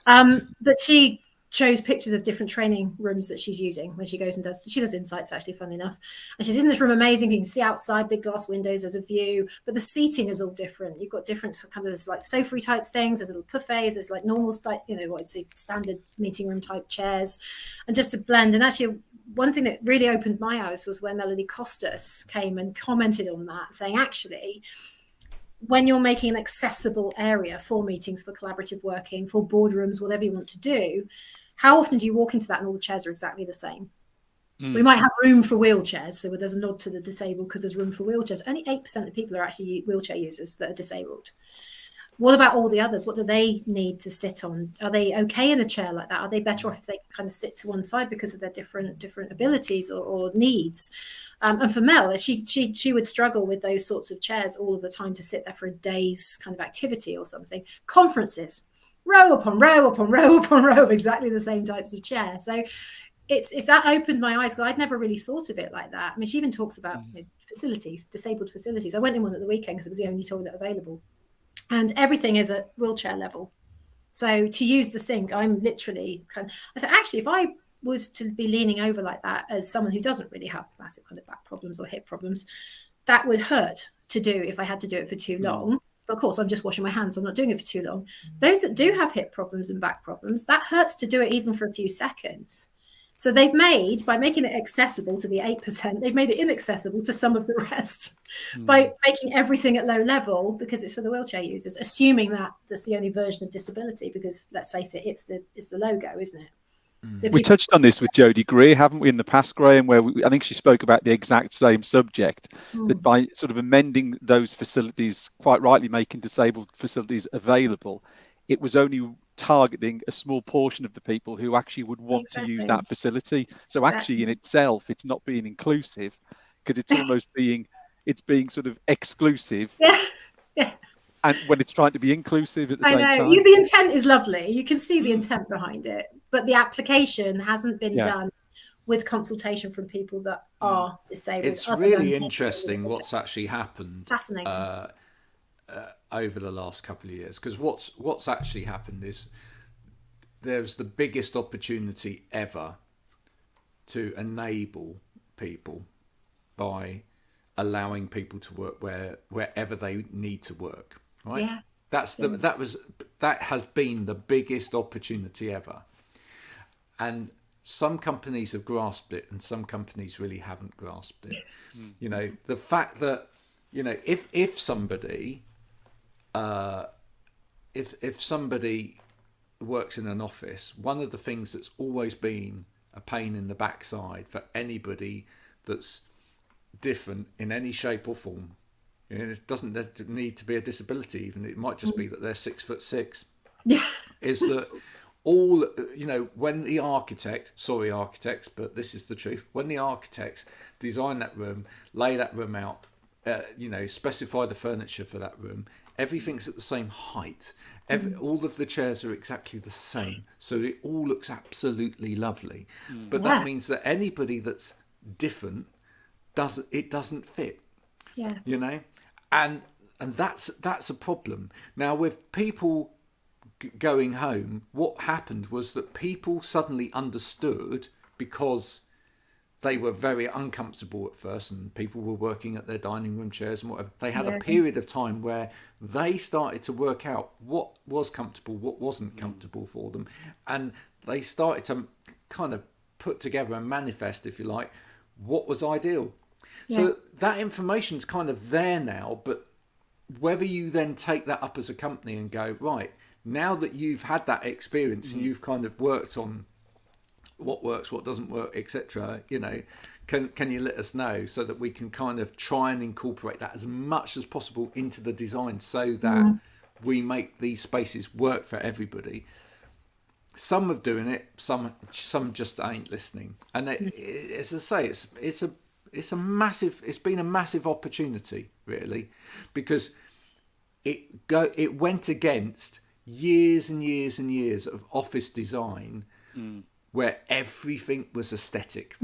but she shows pictures of different training rooms that she's using when she goes and does insights, actually, funnily enough. And she's, isn't this room amazing? You can see outside, big glass windows, there's a view, but the seating is all different. You've got different kind of, there's like sofa type things, there's little buffets, there's like normal type, you know, what I'd say standard meeting room type chairs, and just to blend. And actually, one thing that really opened my eyes was when Melanie Costas came and commented on that, saying, actually, when you're making an accessible area for meetings, for collaborative working, for boardrooms, whatever you want to do, how often do you walk into that and all the chairs are exactly the same? We might have room for wheelchairs, so there's a nod to the disabled because there's room for wheelchairs. Only 8% of people are actually wheelchair users that are disabled. What about all the others? What do they need to sit on? Are they okay in a chair like that? Are they better off if they kind of sit to one side because of their different abilities or needs? And for Mel, she would struggle with those sorts of chairs all of the time to sit there for a day's kind of activity or something. Conferences, row upon row upon row upon row of exactly the same types of chair. So it's that opened my eyes, because I'd never really thought of it like that. I mean, she even talks about facilities, disabled facilities. I went in one at the weekend because it was the only toilet available, and everything is at wheelchair level. So to use the sink, I'm literally I thought, actually, if I was to be leaning over like that as someone who doesn't really have massive kind of back problems or hip problems, that would hurt to do if I had to do it for too long. But of course, I'm just washing my hands, so I'm not doing it for too long. Those that do have hip problems and back problems, that hurts to do it even for a few seconds. So they've made, by making it accessible to the 8%, they've made it inaccessible to some of the rest by making everything at low level, because it's for the wheelchair users, assuming that that's the only version of disability, because let's face it, it's the logo, isn't it? So we touched on this with Jodie Greer, haven't we, in the past, Graham, where I think she spoke about the exact same subject, that by sort of amending those facilities, quite rightly making disabled facilities available, it was only targeting a small portion of the people who actually would want to use that facility. So actually in itself, it's not being inclusive, because it's almost being sort of exclusive. Yeah. And when it's trying to be inclusive at the same time. The intent is lovely. You can see the intent behind it, but the application hasn't been done with consultation from people that are disabled. It's really interesting what's actually happened. It's fascinating. Over the last couple of years, because what's actually happened is there's the biggest opportunity ever to enable people by allowing people to work wherever they need to work, right? Yeah. That has been the biggest opportunity ever, and some companies have grasped it and some companies really haven't grasped it. You know, the fact that, you know, if somebody if somebody works in an office, one of the things that's always been a pain in the backside for anybody that's different in any shape or form, you know, it doesn't need to be a disability, even it might just be that they're 6'6", is that all, you know, when the architects, but this is the truth, when the architects design that room, lay that room out, you know, specify the furniture for that room, everything's at the same height. All of the chairs are exactly the same, so it all looks absolutely lovely. But that means that anybody that's different doesn't fit. Yeah. You know, and that's a problem. Now, with people going home, what happened was that people suddenly understood, because they were very uncomfortable at first and people were working at their dining room chairs and whatever. They had a period of time where they started to work out what was comfortable, what wasn't comfortable for them. And they started to kind of put together and manifest, if you like, what was ideal. So that information's kind of there now, but whether you then take that up as a company and go, right, now that you've had that experience and you've kind of worked on what works, what doesn't work, etc., you know, can you let us know, so that we can kind of try and incorporate that as much as possible into the design, so that we make these spaces work for everybody. Some are doing it, some just ain't listening, and as I say, it's been a massive opportunity, really, because it went against years and years and years of office design where everything was aesthetic.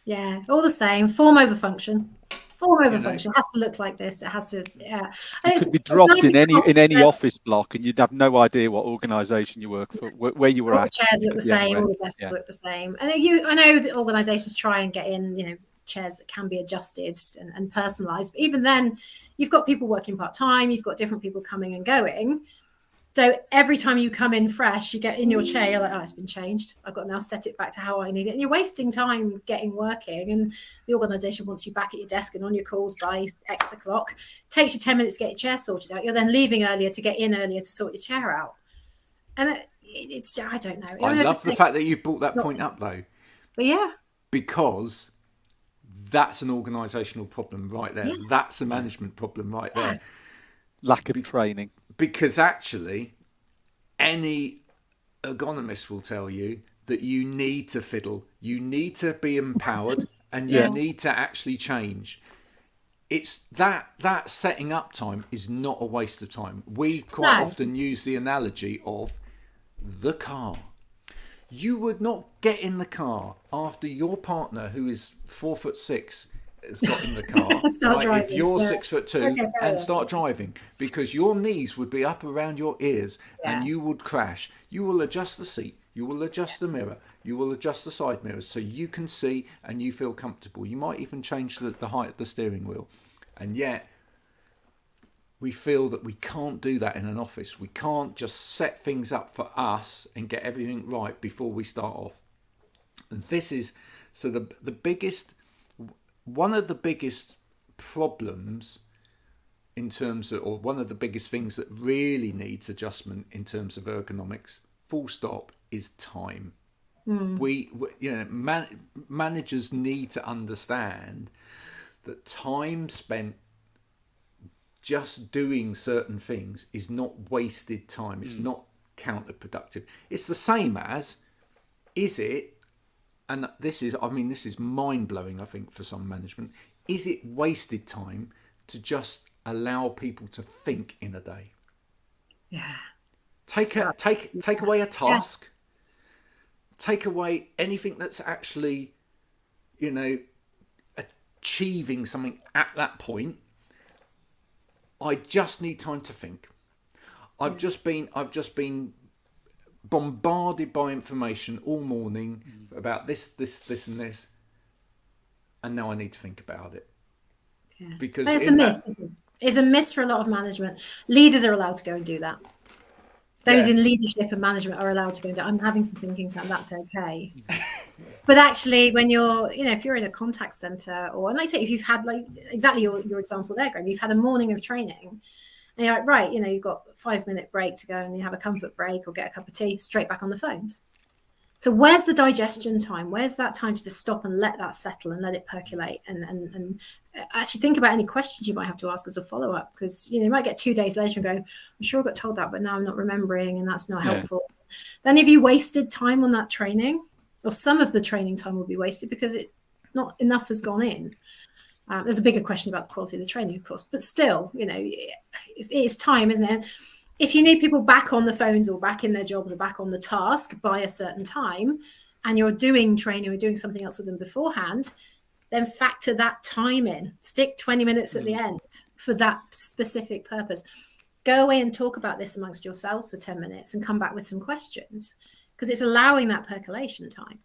Yeah, all the same, form over function. Function. It has to look like this. It has to, And it could be dropped in any office block, and you'd have no idea what organisation you work for, where you were all at. The chairs look the same, all the desks look the same. And I know that organisations try and get in, you know, chairs that can be adjusted and personalised. But even then, you've got people working part-time, you've got different people coming and going. So every time you come in fresh, you get in your chair, you're like, oh, it's been changed. I've got to now set it back to how I need it. And you're wasting time getting working. And the organisation wants you back at your desk and on your calls by X o'clock. Takes you 10 minutes to get your chair sorted out. You're then leaving earlier to get in earlier to sort your chair out. And it's, I don't know. I love the fact that you brought that point up, though. But yeah. Because that's an organisational problem right there. That's a management problem right there. Lack of training. Because actually, any ergonomist will tell you that you need to fiddle. You need to be empowered and you need to actually change. It's that setting up time is not a waste of time. We quite often use the analogy of the car. You would not get in the car after your partner, who is 4'6", has got in the car. Right? If you're 6'2", and start driving, because your knees would be up around your ears and you would crash. You will adjust the seat. You will adjust the mirror. You will adjust the side mirrors so you can see and you feel comfortable. You might even change the height of the steering wheel. And yet, we feel that we can't do that in an office. We can't just set things up for us and get everything right before we start off. And this is, so the biggest, one of the biggest problems in terms of, or one of the biggest things that really needs adjustment in terms of ergonomics, full stop, is time. We managers need to understand that time spent just doing certain things is not wasted time. It's not counterproductive. It's the same as, is it, and this is mind blowing, I think, for some management, is it wasted time to just allow people to think in a day? Yeah. Take away a task. Take away anything that's actually, achieving something at that point. I just need time to think. I've just been bombarded by information all morning about this, and this, and now I need to think about it. Yeah. Because it's a miss. Isn't it? It's a miss for a lot of management. Leaders are allowed to go and do that. Those in leadership and management are allowed to go and do it. I'm having some thinking time. That's okay. But actually, when you're, if you're in a contact center, or, and I say, if you've had exactly your example there, Graham, you've had a morning of training, and you're like, right, you've got a 5-minute break to go and you have a comfort break or get a cup of tea, straight back on the phones. So where's the digestion time? Where's that time to just stop and let that settle and let it percolate and actually think about any questions you might have to ask as a follow-up? Because, you might get 2 days later and go, I'm sure I got told that, but now I'm not remembering, and that's not helpful. Then if you wasted time on that training, or some of the training time will be wasted because not enough has gone in. There's a bigger question about the quality of the training, of course, but still, it's time, isn't it? If you need people back on the phones or back in their jobs or back on the task by a certain time, and you're doing training or doing something else with them beforehand, then factor that time in. Stick 20 minutes at the end for that specific purpose. Go away and talk about this amongst yourselves for 10 minutes and come back with some questions, because it's allowing that percolation time.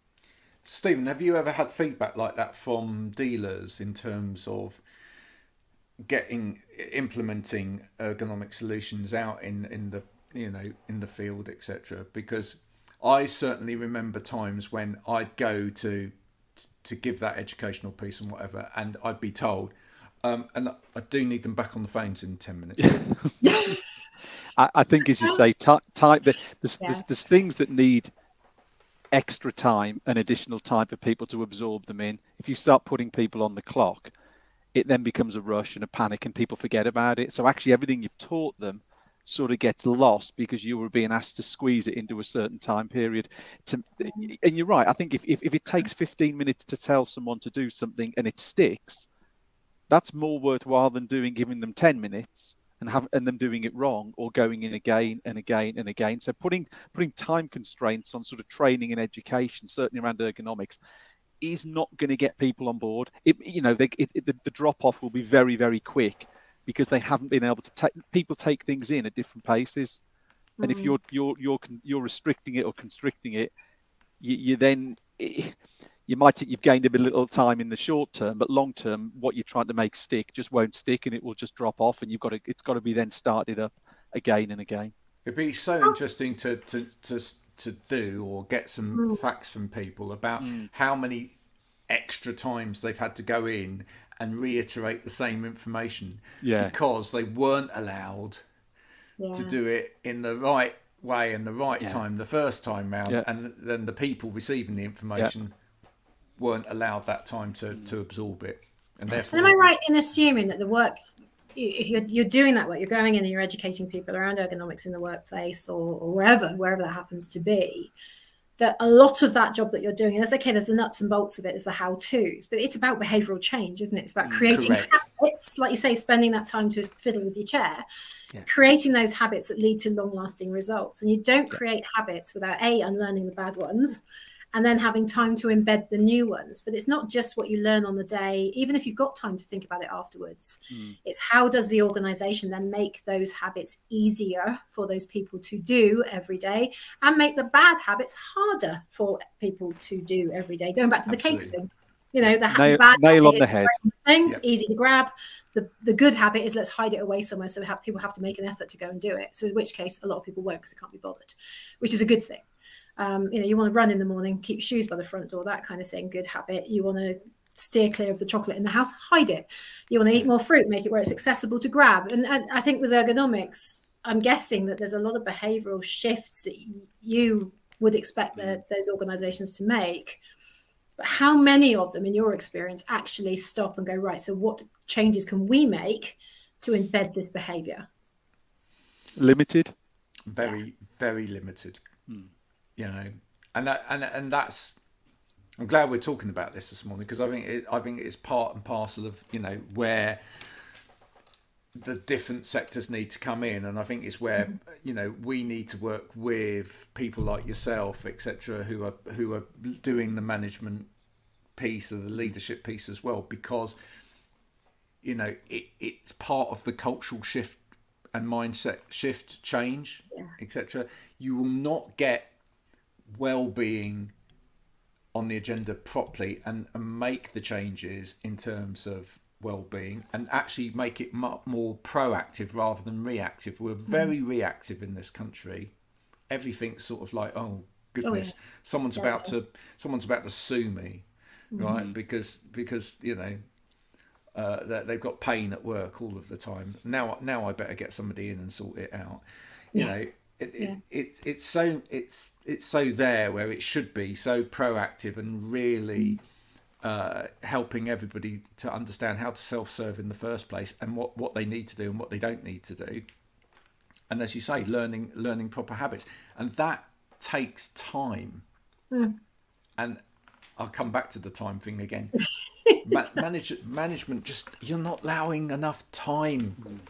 Stephen, have you ever had feedback like that from dealers in terms of implementing ergonomic solutions out in the field, etc.? Because I certainly remember times when I'd go to give that educational piece and whatever, and I'd be told, and I do need them back on the phones in 10 minutes. I think, as you say, there's things that need extra time and additional time for people to absorb them in. If you start putting people on the clock, it then becomes a rush and a panic, and people forget about it. So actually everything you've taught them sort of gets lost because you were being asked to squeeze it into a certain time period. And you're right. I think if it takes 15 minutes to tell someone to do something and it sticks, that's more worthwhile than giving them 10 minutes and them doing it wrong or going in again and again and again. So putting time constraints on sort of training and education, certainly around ergonomics, is not going to get people on board. The drop off will be very, very quick because they haven't been able to people take things in at different paces. And if you're restricting it or constricting it, you've gained a bit little time in the short term, but long term, what you're trying to make stick just won't stick, and it will just drop off, and it's got to be then started up again and again. It'd be so interesting to do or get some facts from people about how many extra times they've had to go in and reiterate the same information because they weren't allowed to do it in the right way and the right time the first time round, and then the people receiving the information weren't allowed that time to absorb it. And therefore, am I right in assuming that the work, if you're doing that work, you're going in and you're educating people around ergonomics in the workplace or wherever that happens to be, that a lot of that job that you're doing, and that's okay, there's the nuts and bolts of it, there's the how-tos, but it's about behavioral change, isn't it? It's about creating habits, like you say, spending that time to fiddle with your chair. It's creating those habits that lead to long-lasting results. And you don't create habits without unlearning the bad ones and then having time to embed the new ones. But it's not just what you learn on the day, even if you've got time to think about it afterwards. It's how does the organization then make those habits easier for those people to do every day and make the bad habits harder for people to do every day. Going back to the cake thing, you know, the bad nail on the head thing, easy to grab. The good habit is let's hide it away somewhere so people have to make an effort to go and do it. So in which case, a lot of people won't because they can't be bothered, which is a good thing. You know, you want to run in the morning, keep your shoes by the front door, that kind of thing, good habit. You want to steer clear of the chocolate in the house, hide it. You want to eat more fruit, make it where it's accessible to grab. And I think with ergonomics, I'm guessing that there's a lot of behavioral shifts that you would expect those organizations to make. But how many of them, in your experience, actually stop and go, right, so what changes can we make to embed this behavior? Limited. Very, very limited. You know, and that's, I'm glad we're talking about this morning, because I think it's part and parcel of, you know, where the different sectors need to come in, and I think it's where you know, we need to work with people like yourself, etc., who are doing the management piece or the leadership piece as well, because you know it's part of the cultural shift and mindset shift change, etc. You will not get well-being on the agenda properly and make the changes in terms of well-being and actually make it more proactive rather than reactive. We're very reactive in this country. Everything's sort of like, oh goodness, someone's about to sue me, right? Because you know they've got pain at work all of the time. Now I better get somebody in and sort it out. You know, it's so there where it should be, so proactive and really helping everybody to understand how to self-serve in the first place and what they need to do and what they don't need to do. And as you say, learning proper habits, and that takes time. And I'll come back to the time thing again. Management, just, you're not allowing enough time.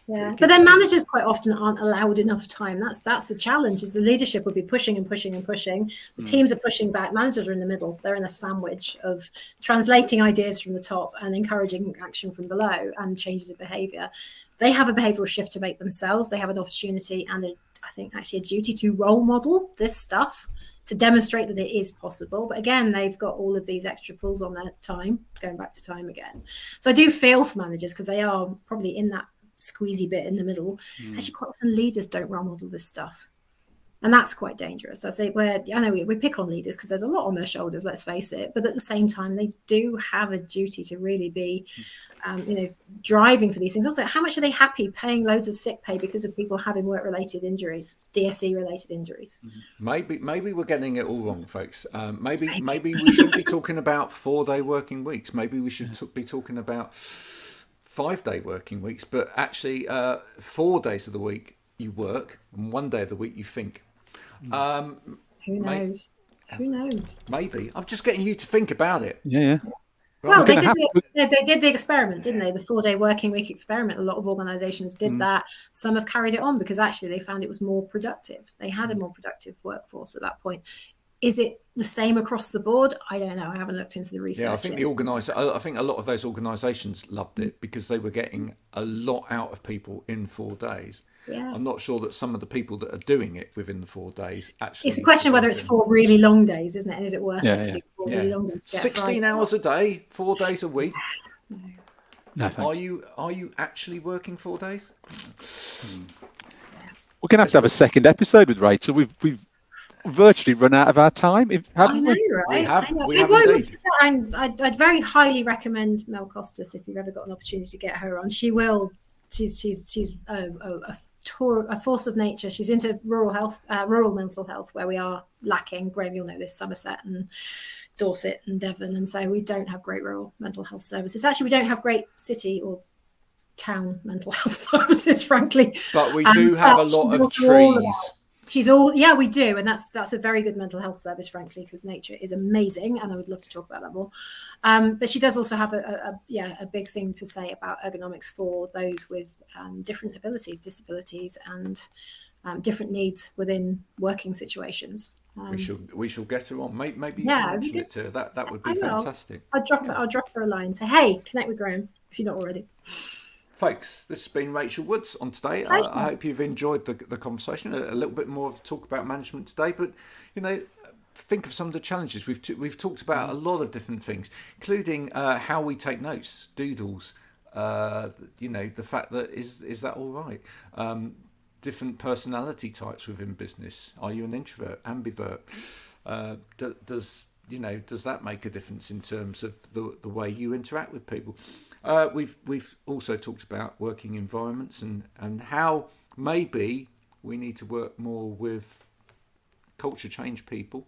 But then managers quite often aren't allowed enough time. That's the challenge, is the leadership will be pushing and pushing and pushing. The teams are pushing back. Managers are in the middle. They're in a sandwich of translating ideas from the top and encouraging action from below and changes of behavior. They have a behavioral shift to make themselves. They have an opportunity and I think actually a duty to role model this stuff, to demonstrate that it is possible. But again, they've got all of these extra pulls on their time, going back to time again. So I do feel for managers, because they are probably in that squeezy bit in the middle. Actually, quite often leaders don't role model this stuff, and that's quite dangerous. I know we pick on leaders because there's a lot on their shoulders, let's face it, but at the same time they do have a duty to really be you know, driving for these things. Also, how much are they happy paying loads of sick pay because of people having work-related injuries, DSE related injuries? Maybe we're getting it all wrong, folks. Maybe we shouldn't be talking about 4-day working weeks. Maybe we should be talking about 5-day working weeks, but actually 4 days of the week you work and 1 day of the week you think. Who knows? Who knows? Maybe. I'm just getting you to think about it. Well, they did the experiment, didn't they? The 4-day working week experiment. A lot of organizations did that. Some have carried it on because actually they found it was more productive. They had a more productive workforce at that point. Is it the same across the board? I don't know. I haven't looked into the research. Yeah, I think a lot of those organisations loved it because they were getting a lot out of people in 4 days. Yeah. I'm not sure that some of the people that are doing it within the 4 days actually. It's a question of whether it's 4 really long days, isn't it? And is it worth it to do 4 really long days? 16 hours a day, 4 days a week. No, thanks. Are you actually working 4 days? We're going to have a second episode with Rachel. We've virtually run out of our time. I know, right? We have I'd very highly recommend Mel Costas if you've ever got an opportunity to get her on. She will. She's a force of nature. She's into rural mental health, where we are lacking. Graham, you'll know this, Somerset and Dorset and Devon, and so we don't have great rural mental health services. Actually, we don't have great city or town mental health services, frankly. But we do have a lot of trees She's all, yeah, we do, and that's a very good mental health service, frankly, because nature is amazing, and I would love to talk about that more. But she does also have a big thing to say about ergonomics for those with different abilities, disabilities, and different needs within working situations. We shall get her on. Maybe you Yeah, can mention it to her. That would be I will. fantastic. I'll drop her a line. Say, hey, connect with Graham if you're not already. Folks, this has been Rachel Woods on today. Pleasure. I hope you've enjoyed the conversation. A little bit more of talk about management today, but you know, think of some of the challenges. We've talked about a lot of different things, including how we take notes, doodles. You know, the fact that is that all right? Different personality types within business. Are you an introvert, ambivert? Does that make a difference in terms of the way you interact with people? We've also talked about working environments and how maybe we need to work more with culture change people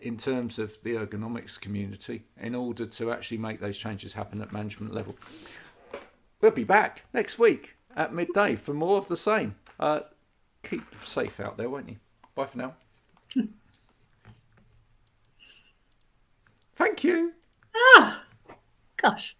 in terms of the ergonomics community in order to actually make those changes happen at management level. We'll be back next week at midday for more of the same. Keep safe out there, won't you? Bye for now. Thank you. Gosh.